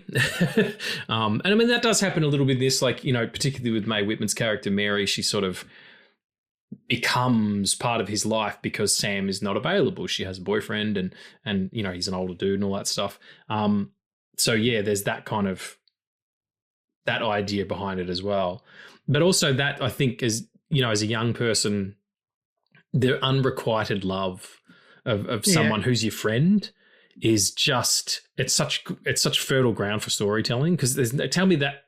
And I mean, that does happen a little bit in this, like, you know, particularly with Mae Whitman's character, Mary, she sort of becomes part of his life because Sam is not available. She has a boyfriend and you know, he's an older dude and all that stuff. So yeah, there's that kind of, that idea behind it as well. But also that, I think, as you know, as a young person, the unrequited love of someone who's your friend is just, it's such fertile ground for storytelling, because tell me that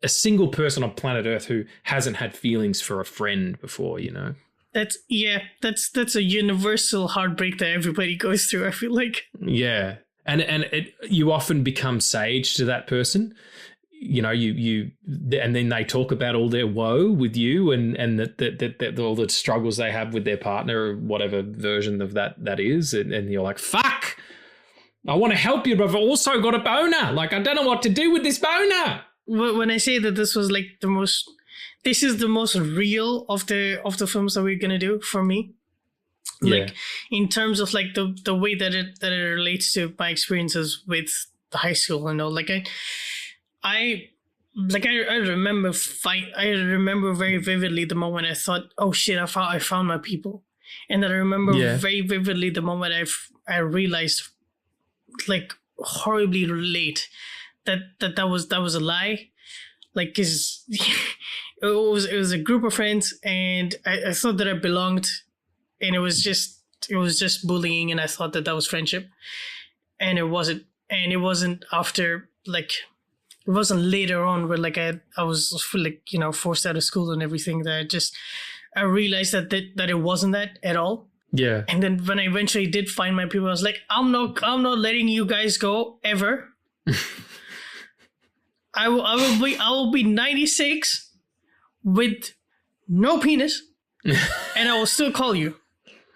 a single person on planet Earth who hasn't had feelings for a friend before, you know. That's a universal heartbreak that everybody goes through, I feel like. Yeah. And you often become sage to that person. You know, and then they talk about all their woe with you, and that all the struggles they have with their partner, or whatever version of that is, and you're like, fuck, I want to help you, but I've also got a boner. Like, I don't know what to do with this boner. when I say that this was like this is the most real of the films that we're gonna do for me. Like in terms of like the way that it relates to my experiences with the high school, like I remember I remember very vividly the moment I thought, oh shit, I found my people. And then I remember very vividly the moment I realized, like horribly late, that was a lie. Like, cause it was a group of friends, and I thought that I belonged, and it was just bullying, and I thought that was friendship, and it wasn't. And it wasn't after, like, it wasn't later on where like I was like, forced out of school and everything, that I realized that it wasn't that at all. Yeah. And then when I eventually did find my people, I was like, I'm not letting you guys go ever. I will be 96 with no penis, and I will still call you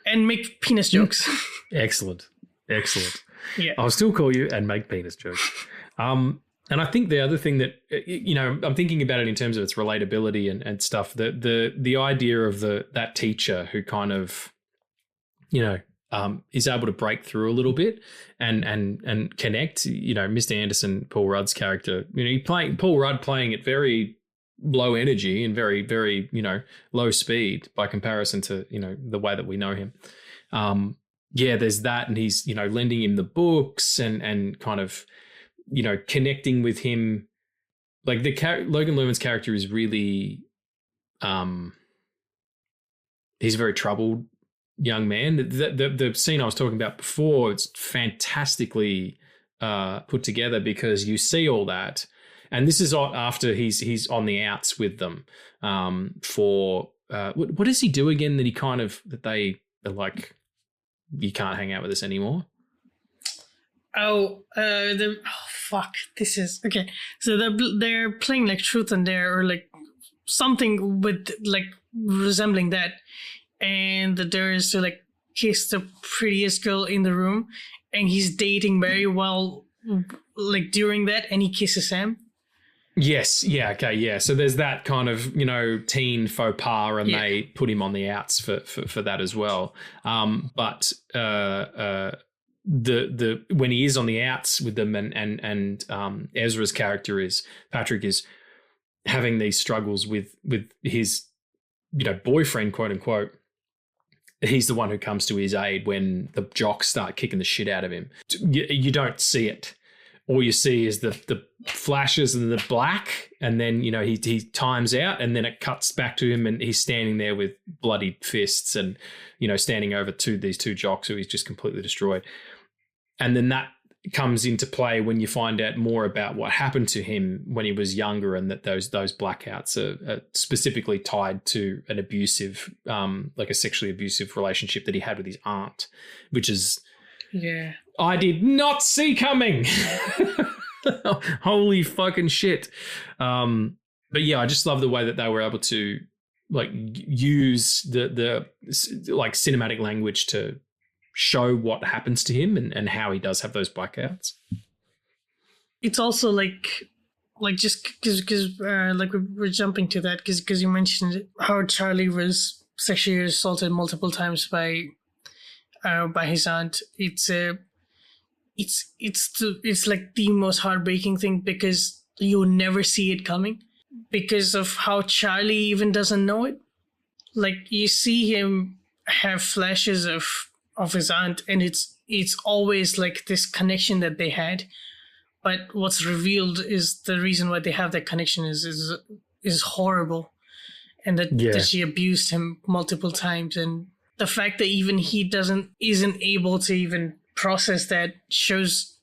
and make penis jokes. Excellent. Yeah. I'll still call you and make penis jokes. And I think the other thing that, I'm thinking about it in terms of its relatability and stuff, the idea of that teacher who kind of, is able to break through a little bit and connect, Mr. Anderson, Paul Rudd's character, Paul Rudd playing at very low energy and very, very, low speed by comparison to, the way that we know him. There's that. And he's, lending him the books and kind of, connecting with him. Like Logan Lerman's character is really, he's a very troubled young man. The scene I was talking about before, it's fantastically put together because you see all that, and this is after he's on the outs with them for what does he do again that he kind of that they are like, you can't hang out with us anymore. Fuck, this is okay. So they're playing like Truth and Dare or like something with like resembling that, and the Dare is to like kiss the prettiest girl in the room, and he's dating very well like during that, and he kisses Sam. Yes, yeah, okay, yeah. So there's that kind of teen faux pas, and they put him on the outs for that as well. But the when he is on the outs with them and Ezra's character Patrick is having these struggles with his boyfriend, quote unquote. He's the one who comes to his aid when the jocks start kicking the shit out of him. You don't see it. All you see is the flashes and the black, and then he times out, and then it cuts back to him, and he's standing there with bloodied fists, and standing over these two jocks who he's just completely destroyed. And then that comes into play when you find out more about what happened to him when he was younger, and that those blackouts are specifically tied to an abusive, like a sexually abusive relationship that he had with his aunt, which is, I did not see coming. Holy fucking shit. But yeah, I just love the way that they were able to like use the like cinematic language to show what happens to him and how he does have those blackouts. It's also like just because like we're jumping to that because you mentioned how Charlie was sexually assaulted multiple times by his aunt. It's like the most heartbreaking thing because you never see it coming because of how Charlie even doesn't know it. Like you see him have flashes of his aunt, and it's always like this connection that they had, but what's revealed is the reason why they have that connection is horrible, and that she abused him multiple times, and the fact that even he isn't able to even process that shows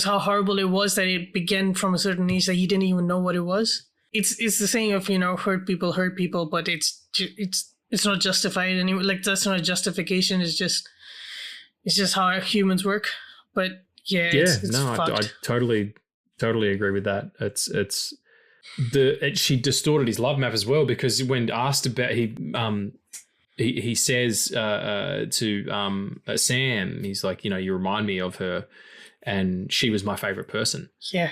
how horrible it was, that it began from a certain age that he didn't even know what it was. It's the saying of hurt people, but it's not justified anyway. Like that's not a justification. It's just how humans work. But it's I totally agree with that. She distorted his love map as well, because when asked about he says to Sam, he's like, you remind me of her, and she was my favorite person. Yeah.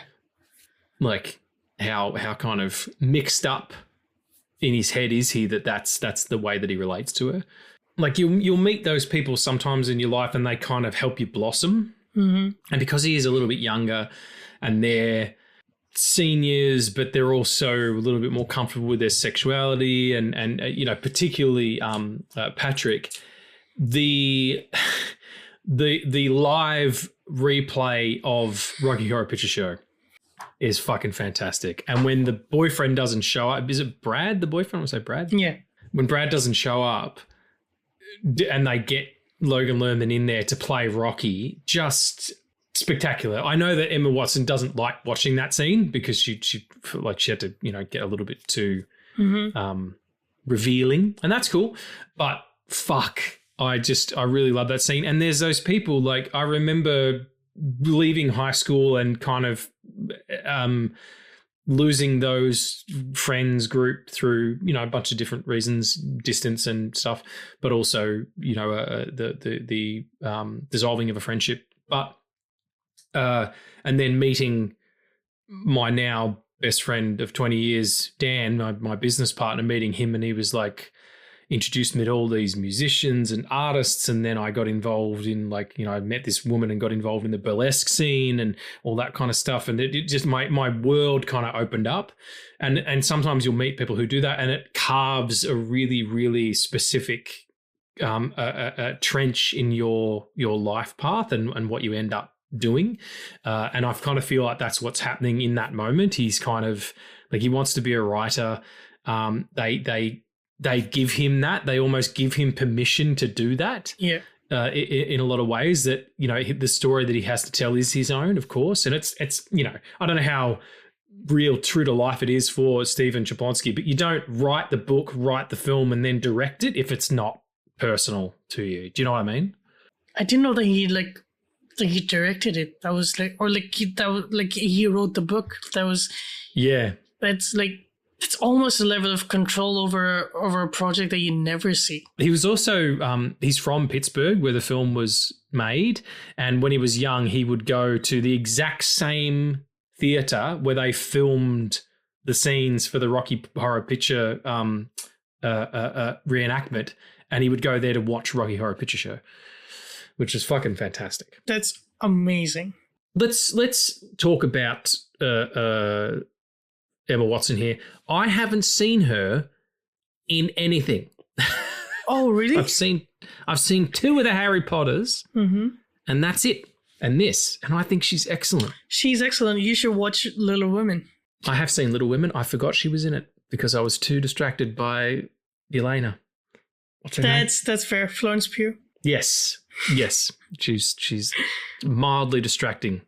Like how kind of mixed up in his head is he that's the way that he relates to her. Like you'll meet those people sometimes in your life and they kind of help you blossom. Mm-hmm. And because he is a little bit younger and they're seniors, but they're also a little bit more comfortable with their sexuality and you know, particularly Patrick, the live replay of Rocky Horror Picture Show is fucking fantastic. And when the boyfriend doesn't show up, is it Brad, the boyfriend? I want to say Brad? Yeah. When Brad doesn't show up and they get Logan Lerman in there to play Rocky, just spectacular. I know that Emma Watson doesn't like watching that scene because she had to, you know, get a little bit too revealing, and that's cool. But fuck, I really love that scene. And there's those people, like I remember leaving high school and kind of losing those friends group through, you know, a bunch of different reasons, distance and stuff, but also, you know, the dissolving of a friendship. But and then meeting my now best friend of 20 years, Dan, my business partner, meeting him, and he was like, introduced me to all these musicians and artists. And then I got involved in, like, you know, I met this woman and got involved in the burlesque scene and all that kind of stuff. And it just, my world kind of opened up. And sometimes you'll meet people who do that and it carves a really, really specific a trench in your life path and what you end up doing. And I kind of feel like that's what's happening in that moment. He's kind of like, he wants to be a writer. They give him that. They almost give him permission to do that. Yeah. In a lot of ways that, you know, the story that he has to tell is his own, of course. And it's, you know, I don't know how real true to life it is for Stephen Chaplonsky, but you don't write the book, write the film, and then direct it if it's not personal to you. Do you know what I mean? I didn't know that he he directed it. That was like, or like he wrote the book. That was, yeah. That's like, it's almost a level of control over a project that you never see. He was also, he's from Pittsburgh where the film was made. And when he was young, he would go to the exact same theater where they filmed the scenes for the Rocky Horror Picture reenactment. And he would go there to watch Rocky Horror Picture Show, which is fucking fantastic. That's amazing. Let's talk about Emma Watson here. I haven't seen her in anything. Oh, really? I've seen 2 of the Harry Potters, and that's it. And this, and I think she's excellent. She's excellent. You should watch Little Women. I have seen Little Women. I forgot she was in it because I was too distracted by Elena. What's her name? That's fair. Florence Pugh. Yes. She's mildly distracting.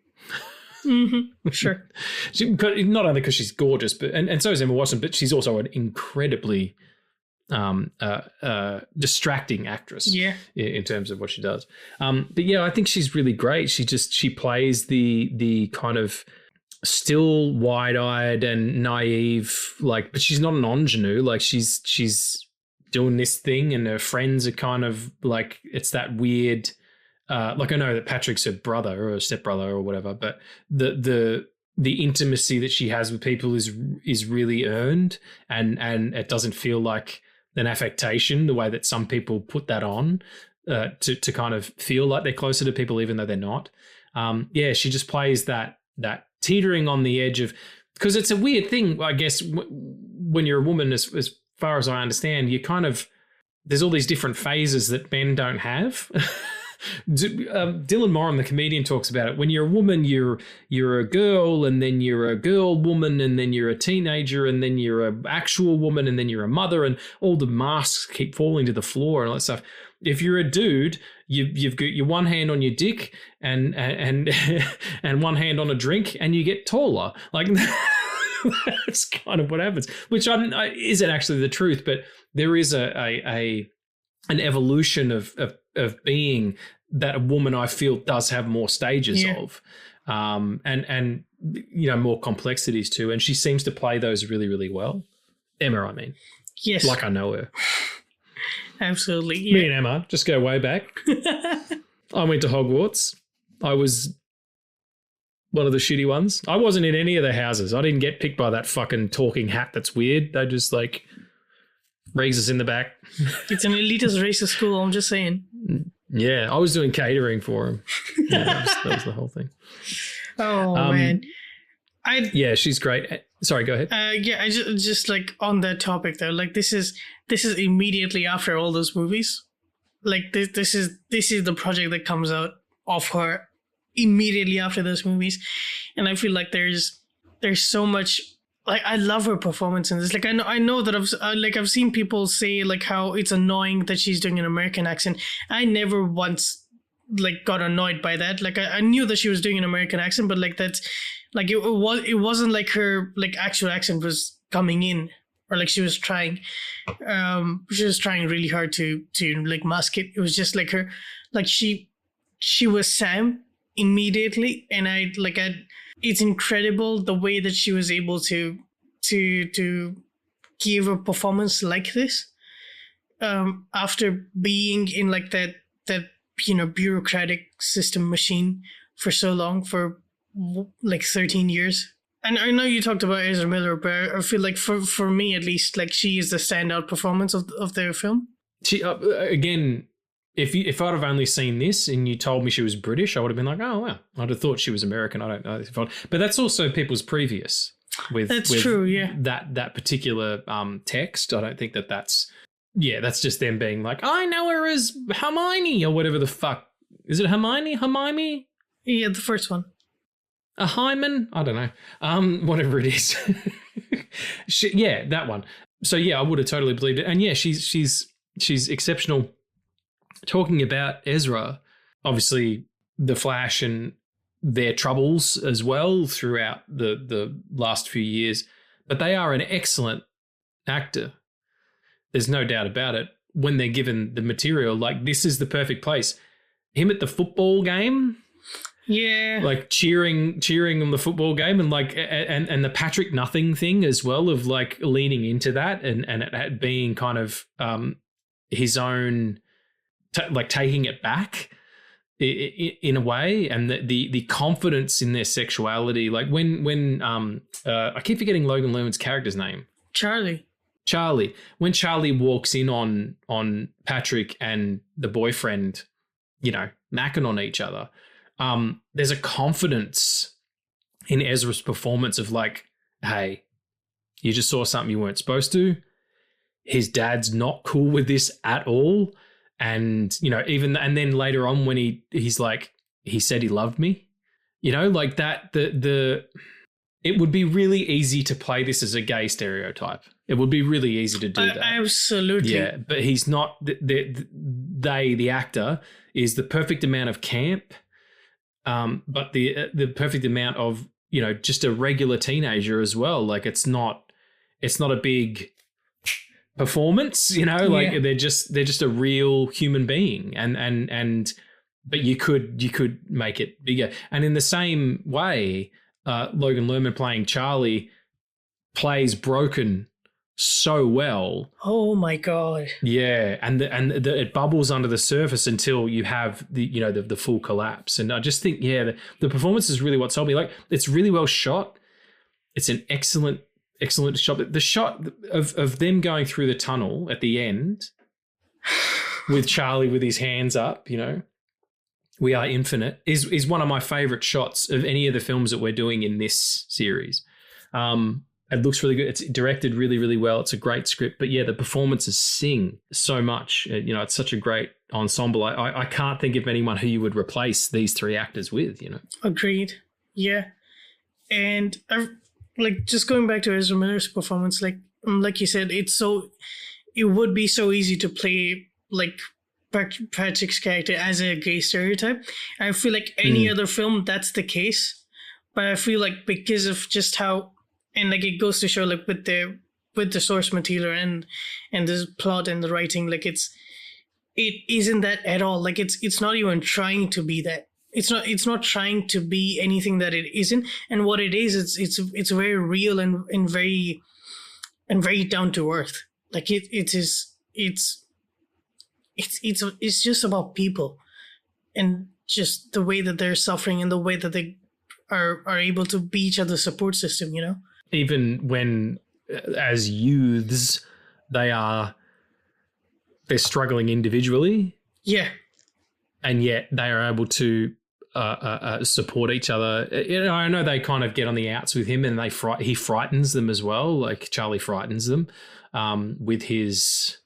Sure. Not only because she's gorgeous, but and so is Emma Watson, but she's also an incredibly distracting actress. Yeah. In terms of what she does. But yeah, I think she's really great. She plays the kind of still wide-eyed and naive, like, but she's not an ingenue. Like she's doing this thing, and her friends are kind of like, it's that weird. Like I know that Patrick's her brother or her stepbrother or whatever, but the intimacy that she has with people is really earned, and it doesn't feel like an affectation the way that some people put that on to kind of feel like they're closer to people even though they're not. Yeah, she just plays that teetering on the edge of, because it's a weird thing, I guess, when you're a woman, as far as I understand, you kind of, there's all these different phases that men don't have. Dylan Moran, the comedian, talks about it. When you're a woman, you're a girl, and then you're a girl woman, and then you're a teenager, and then you're an actual woman, and then you're a mother, and all the masks keep falling to the floor and all that stuff. If you're a dude, you've got your one hand on your dick and and one hand on a drink, and you get taller. Like that's kind of what happens, which isn't actually the truth, but there is an evolution of being that a woman, I feel, does have more stages of, and you know, more complexities too. And she seems to play those really, really well. Emma, I mean, yes, like I know her. Absolutely. Me and Emma just go way back. I went to Hogwarts. I was one of the shitty ones. I wasn't in any of the houses. I didn't get picked by that fucking talking hat that's weird. They just like raise us in the back. It's an elitist racist school, I'm just saying. Yeah, I was doing catering for him. Yeah, that was the whole thing. Oh, man. Yeah, she's great. Sorry, go ahead. Yeah, I just like on that topic though, like this is immediately after all those movies. Like this is the project that comes out of her immediately after those movies, and I feel like there's so much. Like I love her performance in this. Like I know that I've seen people say like how it's annoying that she's doing an American accent. I never once like got annoyed by that. Like I knew that she was doing an American accent, but like that's like it wasn't like her like actual accent was coming in, or like she was trying really hard to like mask it. It was just like her, like she was Sam immediately, and it's incredible the way that she was able to give a performance like this after being in like that bureaucratic system machine for so long, for like 13 years. And I know you talked about Ezra Miller, but I feel like for me at least, like she is the standout performance of the film. She again, if I'd have only seen this and you told me she was British, I would have been like, oh wow, I'd have thought she was American. I don't know, but that's also people's previous with true, yeah. That particular text. I don't think that's just them being like, I know her as Hermione or whatever the fuck. Is it Hermione? Hermione? Yeah, the first one. A Hyman? I don't know. Whatever it is. That one. So yeah, I would have totally believed it. And yeah, she's exceptional. Talking about Ezra, obviously the Flash and their troubles as well throughout the last few years, but they are an excellent actor. There's no doubt about it. When they're given the material, like this is the perfect place. Him at the football game. Yeah. Like cheering on the football game, and like and the Patrick Nothing thing as well, of like leaning into that and it being kind of his own like taking it back in a way, and the confidence in their sexuality. Like when I keep forgetting Logan Lerman's character's name. Charlie. When Charlie walks in on Patrick and the boyfriend, macking on each other. There's a confidence in Ezra's performance of like, hey, you just saw something you weren't supposed to. His dad's not cool with this at all. And, and then later on when he's like, he said he loved me, like that, it would be really easy to play this as a gay stereotype. It would be really easy to do that. Absolutely. Yeah, but he's not, the actor is the perfect amount of camp. But the perfect amount of, just a regular teenager as well. Like it's not a big performance, like they're just a real human being, and but you could make it bigger. And in the same way, Logan Lerman playing Charlie plays Broken so well. Oh my god. Yeah, and it bubbles under the surface until you have the full collapse. And I just think the performance is really what sold me. Like it's really well shot. It's an excellent shot. The shot of them going through the tunnel at the end with Charlie with his hands up, we are infinite, is one of my favorite shots of any of the films that we're doing in this series. It looks really good. It's directed really, really well. It's a great script. But yeah, the performances sing so much. It's such a great ensemble. I can't think of anyone who you would replace these three actors with, Agreed. Yeah. And just going back to Ezra Miller's performance, like you said, it would be so easy to play like Patrick's character as a gay stereotype. I feel like any other film, that's the case. But I feel like because of just how, and like it goes to show like with the source material and the plot and the writing, like it isn't that at all. Like it's not even trying to be that. It's not trying to be anything that it isn't. And what it is, it's very real and very down to earth. Like it's just about people and just the way that they're suffering and the way that they are able to be each other's support system, you know? Even when, as youths, they're struggling individually. Yeah. And yet they are able to support each other. You know, I know they kind of get on the outs with him, and he frightens them as well. Like Charlie frightens them with his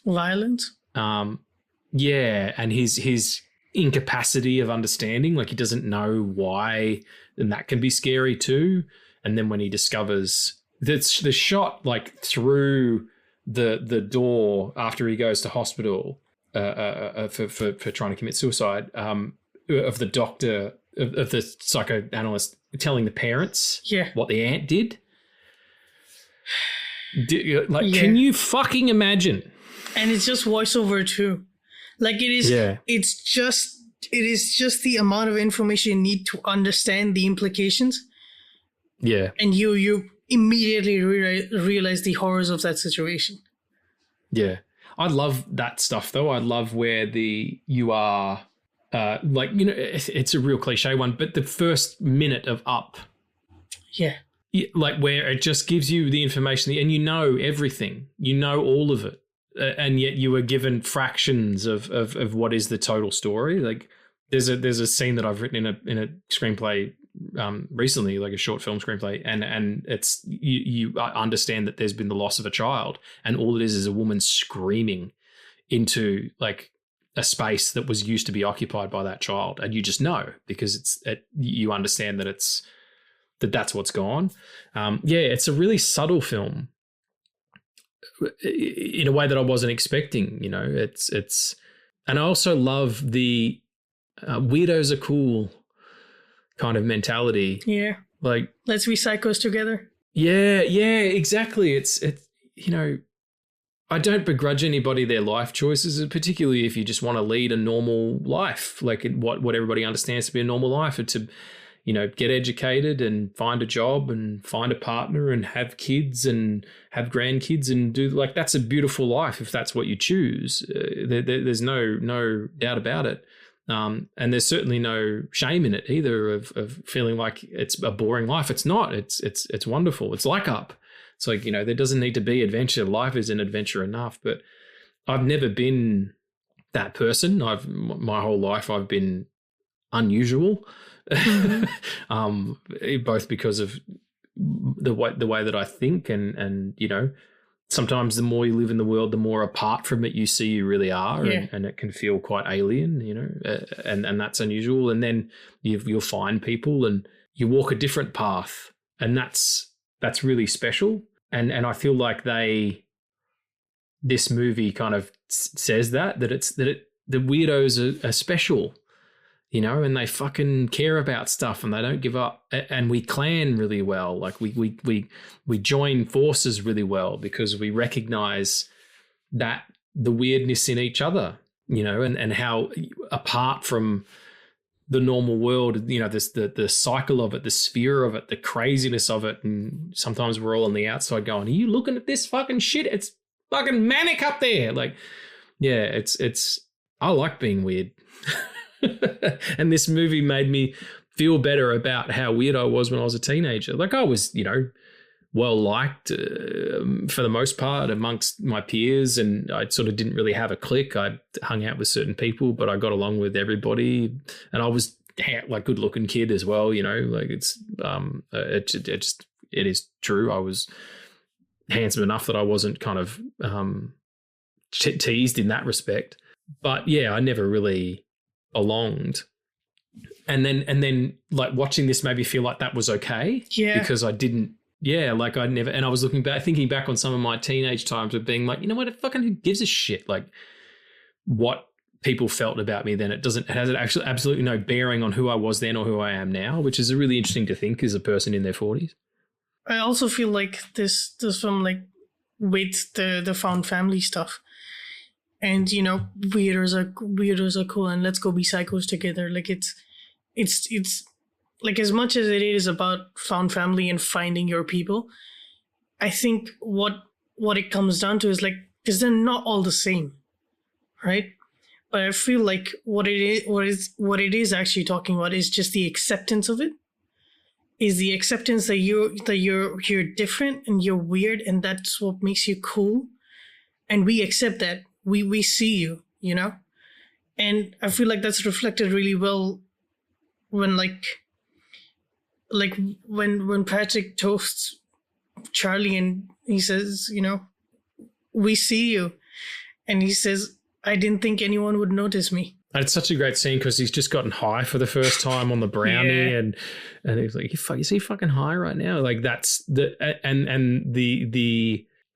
violence. Yeah, and his incapacity of understanding. Like he doesn't know why, and that can be scary too. And then when he discovers that's the shot, like through the door after he goes to hospital. For trying to commit suicide, of the doctor, of the psychoanalyst telling the parents what the aunt did. Can you fucking imagine? And it's just voiceover too. Like it is, it is just the amount of information you need to understand the implications. Yeah. And you immediately realize the horrors of that situation. Yeah. I love that stuff though. I love where you are it's a real cliche one, but the first minute of Up. Yeah. Like where it just gives you the information and you know everything. You know all of it. And yet you are given fractions of what is the total story. Like there's a scene that I've written in a screenplay recently, like a short film screenplay, and it's you understand that there's been the loss of a child, and all it is a woman screaming into like a space that was used to be occupied by that child, and you just know because you understand that that's what's gone. It's a really subtle film in a way that I wasn't expecting. You know, it's and I also love the weirdos are cool kind of mentality. Yeah. Like, let's be psychos together. Yeah, exactly. It's you know, I don't begrudge anybody their life choices, particularly if you just want to lead a normal life, like what everybody understands to be a normal life, and to, you know, get educated and find a job and find a partner and have kids and have grandkids and do, like, that's a beautiful life if that's what you choose. There's no doubt about it. And there's certainly no shame in it either of feeling like it's a boring life. It's not. It's wonderful. It's like Up. It's like, you know, there doesn't need to be adventure. Life is an adventure enough. But I've never been that person. My whole life I've been unusual, both because of the way that I think and you know, sometimes the more you live in the world, the more apart from it you see you really are, and it can feel quite alien, you know, and that's unusual. And then you'll find people and you walk a different path, and that's really special. And I feel like this movie kind of says that the weirdos are special, you know, and they fucking care about stuff and they don't give up. And we clan really well. Like we join forces really well because we recognize that the weirdness in each other, you know, and how apart from the normal world, you know, this the cycle of it, the sphere of it, the craziness of it. And sometimes we're all on the outside going, are you looking at this fucking shit? It's fucking manic up there. Like, yeah, it's I like being weird. And this movie made me feel better about how weird I was when I was a teenager. Like, I was, you know, well liked for the most part amongst my peers, and I sort of didn't really have a clique. I hung out with certain people, but I got along with everybody, and I was like good looking kid as well. You know, like it is true. I was handsome enough that I wasn't kind of teased in that respect. But yeah, I never really belonged. And then like watching this made me feel like that was okay. Yeah. Because I didn't. Yeah, like I never, and I was thinking back on some of my teenage times of being like, you know what, fucking who gives a shit? Like what people felt about me then. It has actually absolutely no bearing on who I was then or who I am now, which is really interesting to think as a person in their 40s. I also feel like this film, like with the found family stuff, and you know, weirdos are cool, and let's go be psychos together. Like it's like, as much as it is about found family and finding your people, I think what it comes down to is like, because they're not all the same, right? But I feel like what it is actually talking about is just the acceptance of it. is the acceptance that you're different and you're weird, and that's what makes you cool. And we accept that. We see you, you know? And I feel like that's reflected really well when when Patrick toasts Charlie and he says, you know, we see you. And he says, I didn't think anyone would notice me. And it's such a great scene because he's just gotten high for the first time on the brownie, and he's like, "Is he fucking high right now?" Like that's the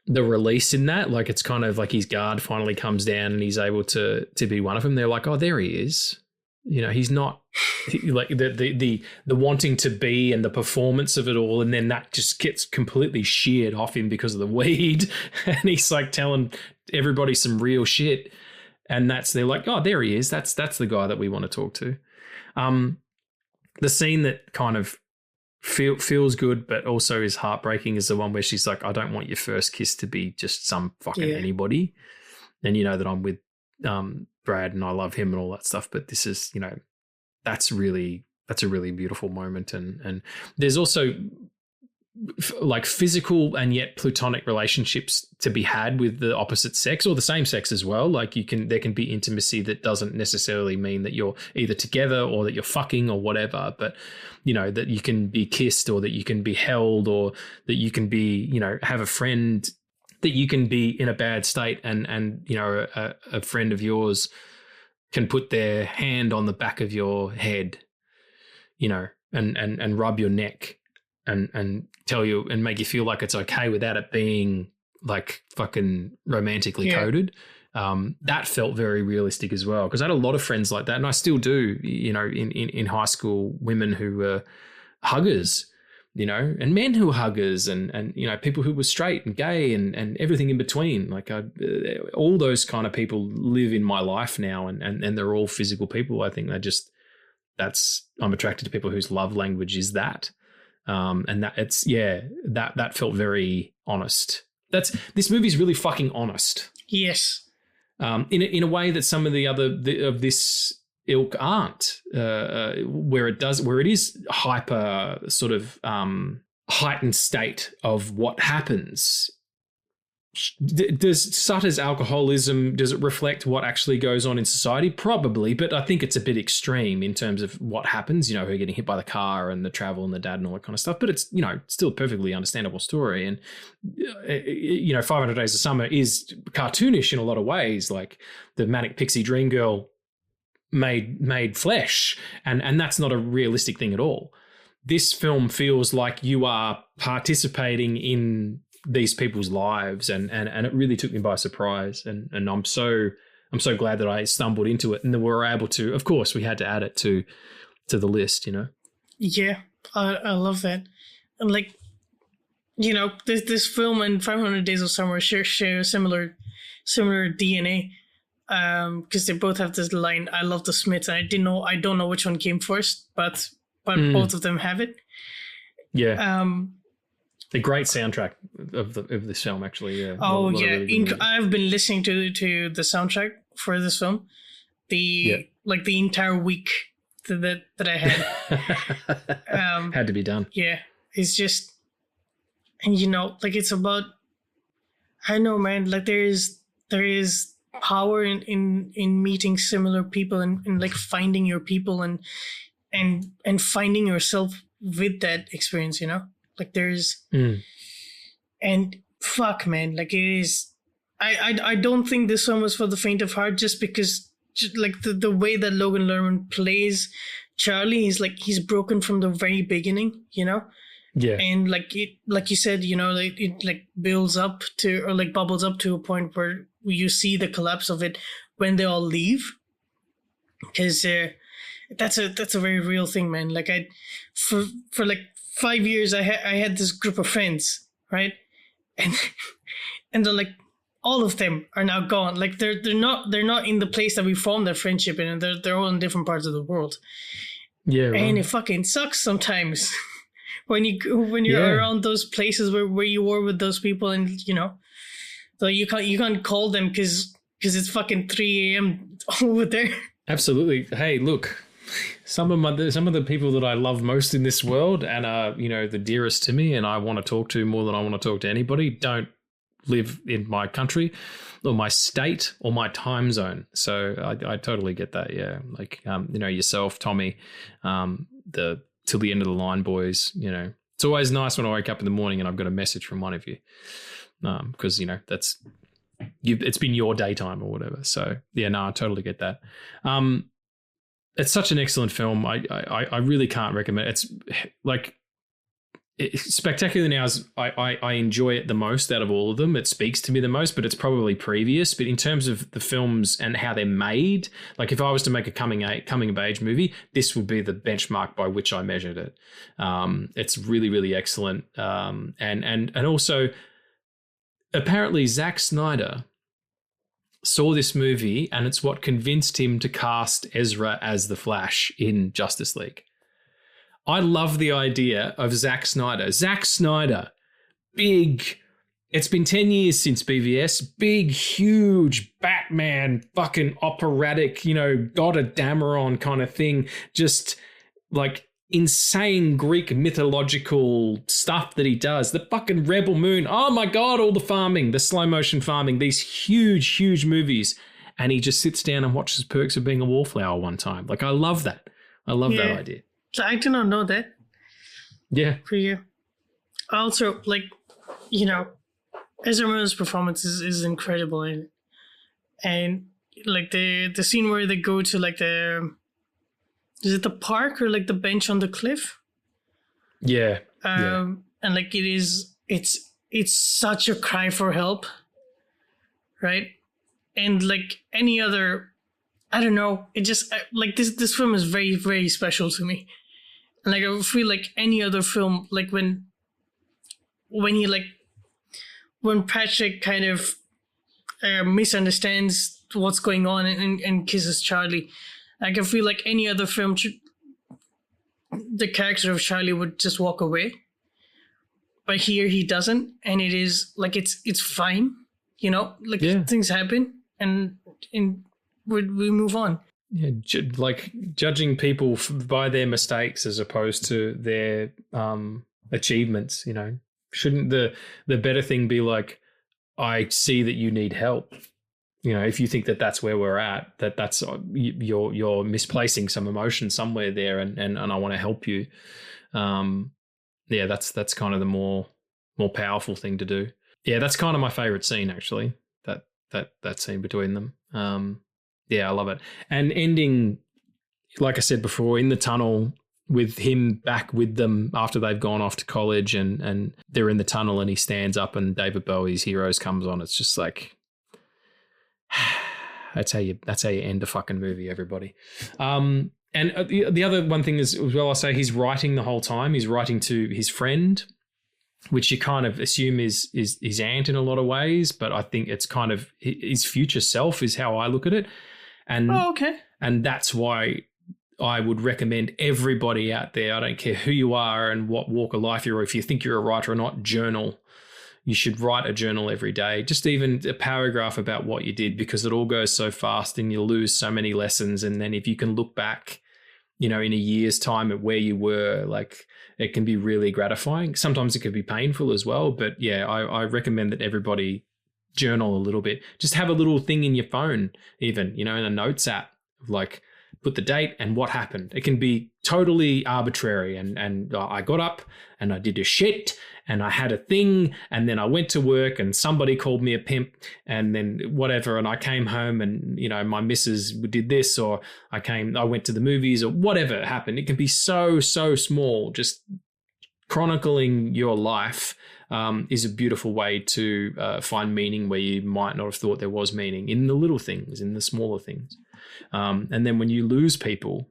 release in that. Like it's kind of like his guard finally comes down and he's able to be one of them. They're like, "Oh, there he is." You know, he's not like the wanting to be and the performance of it all, and then that just gets completely sheared off him because of the weed, and he's like telling everybody some real shit. And they're like, oh, there he is. That's the guy that we want to talk to. The scene that kind of feels good, but also is heartbreaking is the one where she's like, I don't want your first kiss to be just some fucking anybody. And you know that I'm with Brad and I love him and all that stuff. But this is, you know, that's a really beautiful moment. And there's also like physical and yet platonic relationships to be had with the opposite sex or the same sex as well. Like there can be intimacy that doesn't necessarily mean that you're either together or that you're fucking or whatever, but you know, that you can be kissed or that you can be held or that you can be, you know, have a friend, that you can be in a bad state and you know, a friend of yours can put their hand on the back of your head, you know, and rub your neck and tell you and make you feel like it's okay without it being like fucking romantically coded. That felt very realistic as well, because I had a lot of friends like that, and I still do, you know, in high school, women who were huggers, you know, and men who were huggers, and you know, people who were straight and gay and everything in between. Like all those kind of people live in my life now, and they're all physical people. I think I'm attracted to people whose love language is that. And that felt very honest. This movie's really fucking honest. Yes. In a way that some of the other of this ilk aren't, where it is hyper sort of heightened state of what happens. Does Sutter's alcoholism, does it reflect what actually goes on in society? Probably, but I think it's a bit extreme in terms of what happens, you know, her getting hit by the car and the travel and the dad and all that kind of stuff. But it's, you know, still a perfectly understandable story. And, you know, 500 Days of Summer is cartoonish in a lot of ways, like the manic pixie dream girl made flesh. And that's not a realistic thing at all. This film feels like you are participating in these people's lives, and it really took me by surprise, and I'm so glad that I stumbled into it, and that we were able to, of course we had to add it to the list, you know. Yeah, I love that. And like, you know, this film and 500 Days of Summer share similar DNA, because they both have this line, I love the Smiths, and I don't know which one came first, but both of them have it. The great soundtrack of this film, actually. Yeah. Oh yeah, really I've been listening to the soundtrack for this film, the entire week that I had. Had to be done. Yeah, it's just, and you know, like it's about, I know, man. Like there is power in meeting similar people and like finding your people and finding yourself with that experience. You know. Like there's, and fuck, man, like it is, I don't think this one was for the faint of heart, just because like the way that Logan Lerman plays Charlie is like, he's broken from the very beginning, you know? Yeah. And like you said, you know, like it like builds up to, or like bubbles up to a point where you see the collapse of it when they all leave. Because that's a very real thing, man. Like for like 5 years, I had this group of friends, right? And they're like, all of them are now gone. Like they're not in the place that we formed their friendship in, and they're all in different parts of the world. Yeah, right. And it fucking sucks sometimes when you're around those places where you were with those people, and you know, so you can't call them because it's fucking 3 a.m. over there. Absolutely. Hey, look, some of the people that I love most in this world and are, the dearest to me and I want to talk to more than I want to talk to anybody don't live in my country or my state or my time zone. So I totally get that. Yeah. Like, yourself, Tommy, the Till the End of the Line boys, it's always nice when I wake up in the morning and I've got a message from one of you. Because, it's been your daytime or whatever. So yeah, no, I totally get that. It's such an excellent film. I really can't recommend it. It's like Spectacular Now is I enjoy it the most out of all of them. It speaks to me the most, but it's probably previous. But in terms of the films and how they're made, like if I was to make a coming of age movie, this would be the benchmark by which I measured it. It's really, really excellent. And also apparently Zack Snyder saw this movie and it's what convinced him to cast Ezra as the Flash in Justice League. I love the idea of Zack Snyder. Zack Snyder, big, it's been 10 years since BVS, big, huge Batman, fucking operatic, God of Dameron kind of thing. Just like insane Greek mythological stuff that he does. The fucking Rebel Moon. Oh my God, all the farming, the slow motion farming, these huge, huge movies. And he just sits down and watches Perks of Being a Wallflower one time. Like, I love that. I love that idea. So I did not know that. Yeah. For you. Also, like, Ezra Miller's performance is incredible in it. And like the scene where they go to like is it the park or like the bench on the cliff? Yeah. And like it's such a cry for help. Right? And like any other, I don't know, it just like this film is very, very special to me. And like I feel like any other film, like when Patrick kind of misunderstands what's going on and kisses Charlie, like I feel like any other film, the character of Charlie would just walk away. But here he doesn't, and it is like it's fine, things happen and we move on. Yeah, like judging people by their mistakes as opposed to their achievements. Shouldn't the better thing be like, I see that you need help. If you think that that's where we're at, that's you're misplacing some emotion somewhere there, and I want to help you. That's kind of the more powerful thing to do. Yeah, that's kind of my favorite scene actually. That scene between them. Yeah, I love it. And ending, like I said before, in the tunnel with him back with them after they've gone off to college and they're in the tunnel and he stands up and David Bowie's Heroes comes on. It's just like, that's how you end a fucking movie, everybody. And the other one thing is, as well, I say he's writing the whole time. He's writing to his friend, which you kind of assume is his aunt in a lot of ways, but I think it's kind of his future self is how I look at it. And, okay. And that's why I would recommend everybody out there, I don't care who you are and what walk of life you're, if you think you're a writer or not, journal. You should write a journal every day, just even a paragraph about what you did, because it all goes so fast and you lose so many lessons. And then if you can look back, in a year's time at where you were, like it can be really gratifying. Sometimes it could be painful as well. But yeah, I recommend that everybody journal a little bit. Just have a little thing in your phone, even, in a notes app, like put the date and what happened. It can be totally arbitrary. And I got up and I did a shit and I had a thing and then I went to work and somebody called me a pimp and then whatever. And I came home and, my missus did this, or I went to the movies, or whatever happened. It can be so, so small. Just chronicling your life is a beautiful way to find meaning where you might not have thought there was meaning, in the little things, in the smaller things. And then when you lose people,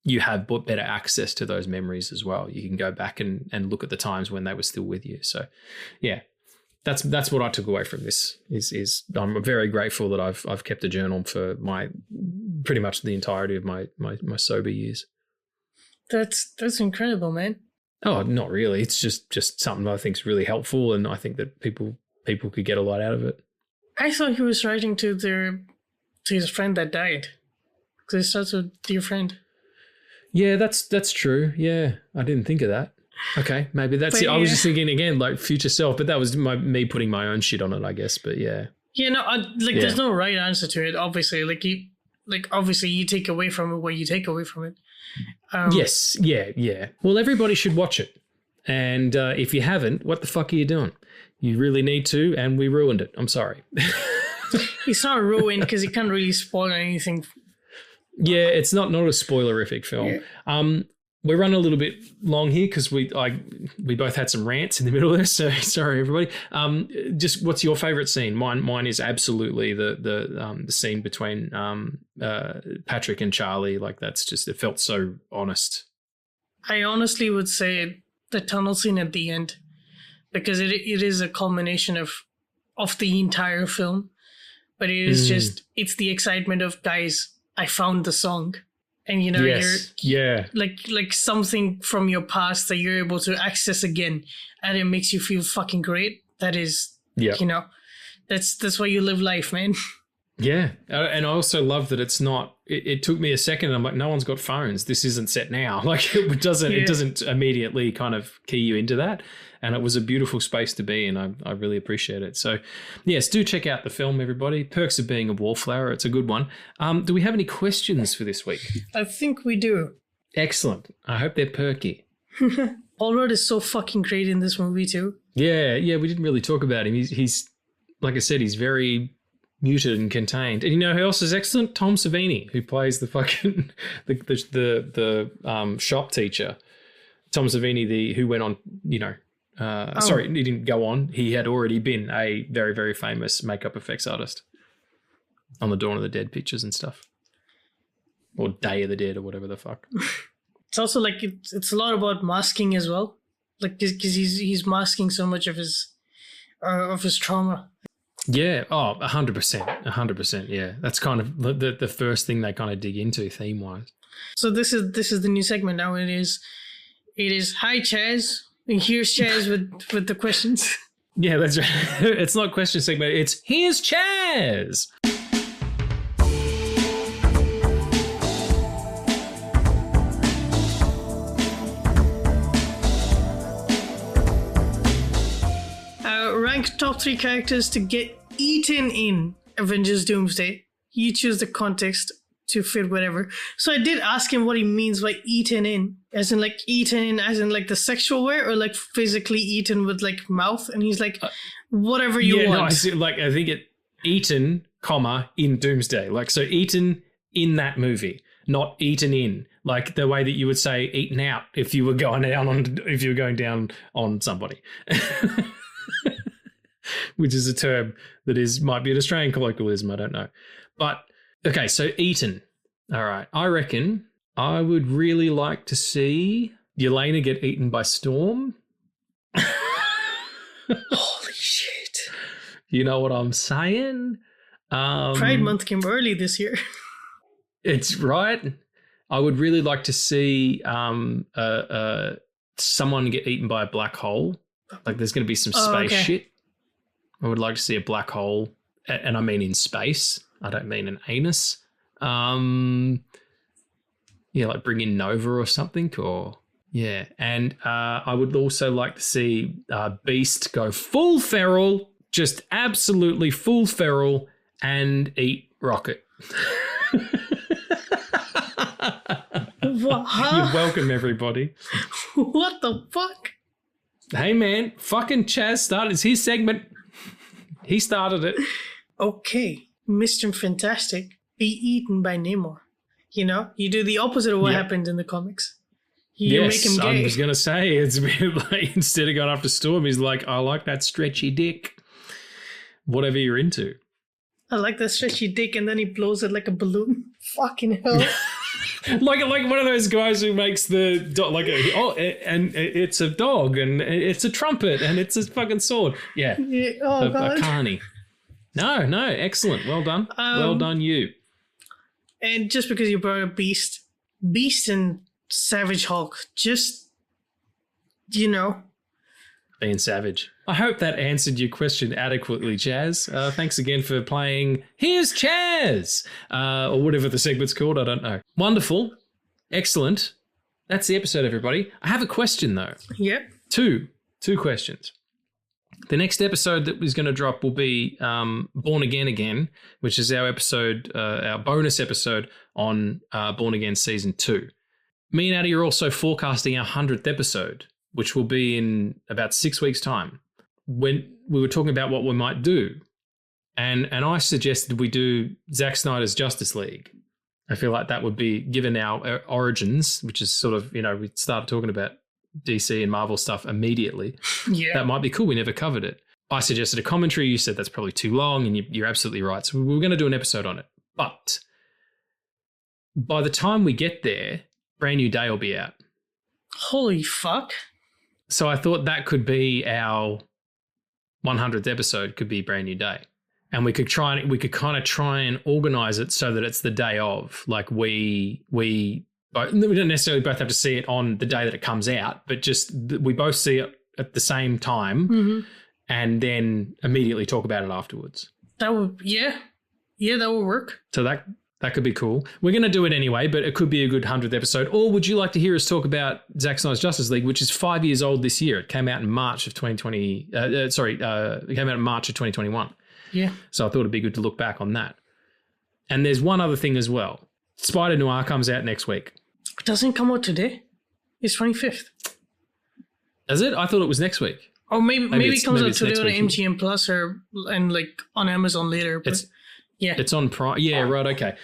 you have better access to those memories as well. You can go back and look at the times when they were still with you. So yeah, that's what I took away from this is I'm very grateful that I've kept a journal for my pretty much the entirety of my sober years. That's incredible, man. Oh, not really. It's just something I think is really helpful, and I think that people could get a lot out of it. I thought he was writing to his friend that died, because it starts with "Dear Friend." Yeah, that's true. Yeah, I didn't think of that. Okay, maybe that's it. I was just thinking again, like future self, but that was me putting my own shit on it, I guess. But yeah. Yeah, no, there's no right answer to it. Obviously, obviously, you take away from it what you take away from it. Yes, yeah. Well, everybody should watch it, and if you haven't, what the fuck are you doing? You really need to, and we ruined it. I'm sorry. It's not ruined because it can't really spoil anything. Yeah, it's not a spoilerific film. Yeah. We're running a little bit long here because we both had some rants in the middle there. So sorry, everybody. Just what's your favorite scene? Mine is absolutely the scene between Patrick and Charlie. Like that's just, it felt so honest. I honestly would say the tunnel scene at the end, because it is a culmination of the entire film, but it is just, it's the excitement of, guys, I found the song. And, you're like something from your past that you're able to access again, and it makes you feel fucking great. That is, that's why you live life, man. Yeah. And I also love that it's not, it took me a second. And I'm like, no one's got phones. This isn't set now. Like it doesn't immediately kind of key you into that. And it was a beautiful space to be in. I really appreciate it. So yes, do check out the film, everybody. Perks of Being a Wallflower. It's a good one. Do we have any questions for this week? I think we do. Excellent. I hope they're perky. Paul Rudd is so fucking great in this movie too. Yeah. We didn't really talk about him. He's like I said, he's very muted and contained. And you know who else is excellent? Tom Savini, who plays the fucking the shop teacher. Tom Savini, who went on, sorry, he didn't go on. He had already been a very, very famous makeup effects artist on the Dawn of the Dead pictures and stuff, or Day of the Dead, or whatever the fuck. It's also like it's a lot about masking as well, like because he's masking so much of his trauma. Yeah, 100%. Yeah, that's kind of the first thing they kind of dig into theme wise. So this is the new segment now. It is hi Chaz, and here's Chaz with the questions. Yeah, that's right. It's not question segment. It's here's Chaz. Rank top 3 characters to get eaten in Avengers Doomsday. You choose the context to fit whatever. So I did ask him what he means by eaten in, as in like eaten in, as in like the sexual way, or like physically eaten with like mouth. And he's like, whatever you want. No, I think it eaten, comma, in Doomsday. Like, so eaten in that movie, not eaten in, like the way that you would say eaten out if you were going down on somebody. Which is a term that might be an Australian colloquialism, I don't know. But, okay, so eaten. All right, I reckon I would really like to see Yelena get eaten by Storm. Holy shit. You know what I'm saying? Pride Month came early this year. It's right. I would really like to see someone get eaten by a black hole. Like there's going to be some space shit. I would like to see a black hole, and I mean in space. I don't mean an anus. Like bring in Nova or something, and I would also like to see Beast go full feral, just absolutely full feral, and eat Rocket. What? You're welcome, everybody. What the fuck? Hey, man, fucking Chaz started. It's his segment. He started it. Okay, Mr. Fantastic, be eaten by Namor. You know, you do the opposite of what happened in the comics. You make him gay. I was going to say, it's like instead of going after Storm, he's like, I like that stretchy dick. Whatever you're into. I like that stretchy dick, and then he blows it like a balloon. Fucking hell. like one of those guys who makes the dog, and it's a dog, and it's a trumpet, and it's a fucking sword. Yeah. God. A carny. No, excellent. Well done. Well done, you. And just because you brought up Beast and Savage Hulk, just, being savage. I hope that answered your question adequately, Chaz. Thanks again for playing Here's Chaz, or whatever the segment's called. I don't know. Wonderful. Excellent. that's the episode, everybody. I have a question, though. Yeah. Two questions. The next episode that is going to drop will be Born Again, which is our episode, our bonus episode on Born Again Season 2. Me and Addie are also forecasting our 100th episode, which will be in about 6 weeks' time. When we were talking about what we might do, and I suggested we do Zack Snyder's Justice League. I feel like that would be, given our origins, which is sort of, we started talking about DC and Marvel stuff immediately. Yeah. That might be cool. We never covered it. I suggested a commentary. You said that's probably too long, and you're absolutely right. So we were going to do an episode on it. But by the time we get there, Brand New Day will be out. Holy fuck. So I thought that could be our 100th episode, could be Brand New Day. And we could kind of try and organize it so that it's the day of. Like we don't necessarily both have to see it on the day that it comes out, but just we both see it at the same time and then immediately talk about it afterwards. That would, that would work. So that could be cool. We're going to do it anyway, but it could be a good 100th episode. Or would you like to hear us talk about Zack Snyder's Justice League, which is 5 years old this year? It came out in March of 2020. It came out in March of 2021. Yeah. So I thought it'd be good to look back on that. And there's one other thing as well. Spider Noir comes out next week. It doesn't come out today. It's 25th. Is it? I thought it was next week. Or maybe it comes out today on MGM Plus and like on Amazon later. But it's on Prime. Yeah, right. Okay.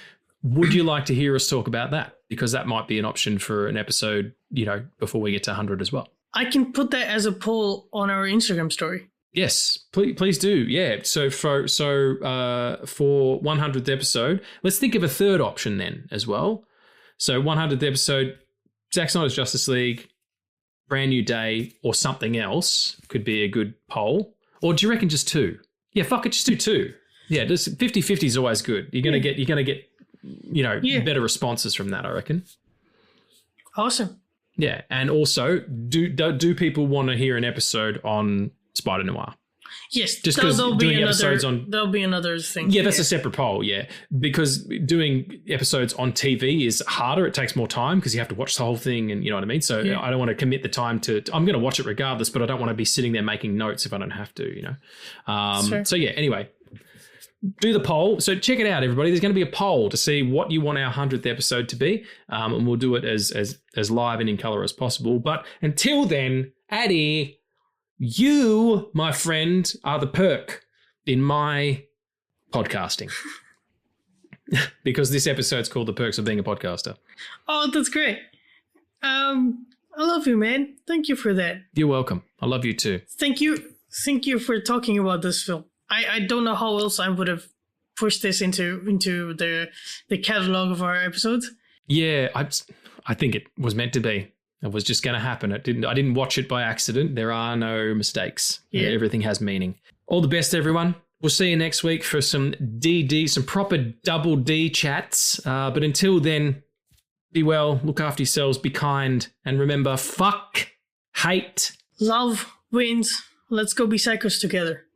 Would you like to hear us talk about that? Because that might be an option for an episode, before we get to 100 as well. I can put that as a poll on our Instagram story. Yes, please do. Yeah. So for 100th episode, let's think of a third option then as well. So 100th episode, Zack Snyder's Justice League, Brand New Day, or something else could be a good poll. Or do you reckon just two? Yeah, fuck it, just do two. Yeah, just 50-50 is always good. You're gonna get better responses from that, I reckon. Awesome. Yeah, and also, do people want to hear an episode on Spider Noir? Yes, just because doing episodes there'll be another thing. Yeah, that's a separate poll. Yeah, because doing episodes on TV is harder. It takes more time because you have to watch the whole thing, and you know what I mean. So I don't want to commit the time to. I'm going to watch it regardless, but I don't want to be sitting there making notes if I don't have to. Sure. So yeah. Anyway, do the poll. So check it out, everybody. There's going to be a poll to see what you want our 100th episode to be, and we'll do it as live and in color as possible. But until then, Addie. You, my friend, are the perk in my podcasting. Because this episode's called The Perks of Being a Podcaster. Oh, that's great. I love you, man. Thank you for that. You're welcome. I love you too. Thank you for talking about this film. I don't know how else I would have pushed this into the catalog of our episodes. Yeah, I think it was meant to be. It was just going to happen. I didn't watch it by accident. There are no mistakes. Yeah. Everything has meaning. All the best, everyone. We'll see you next week for some proper double D chats. But until then, be well, look after yourselves, be kind, and remember, fuck, hate. Love wins. Let's go be psychos together.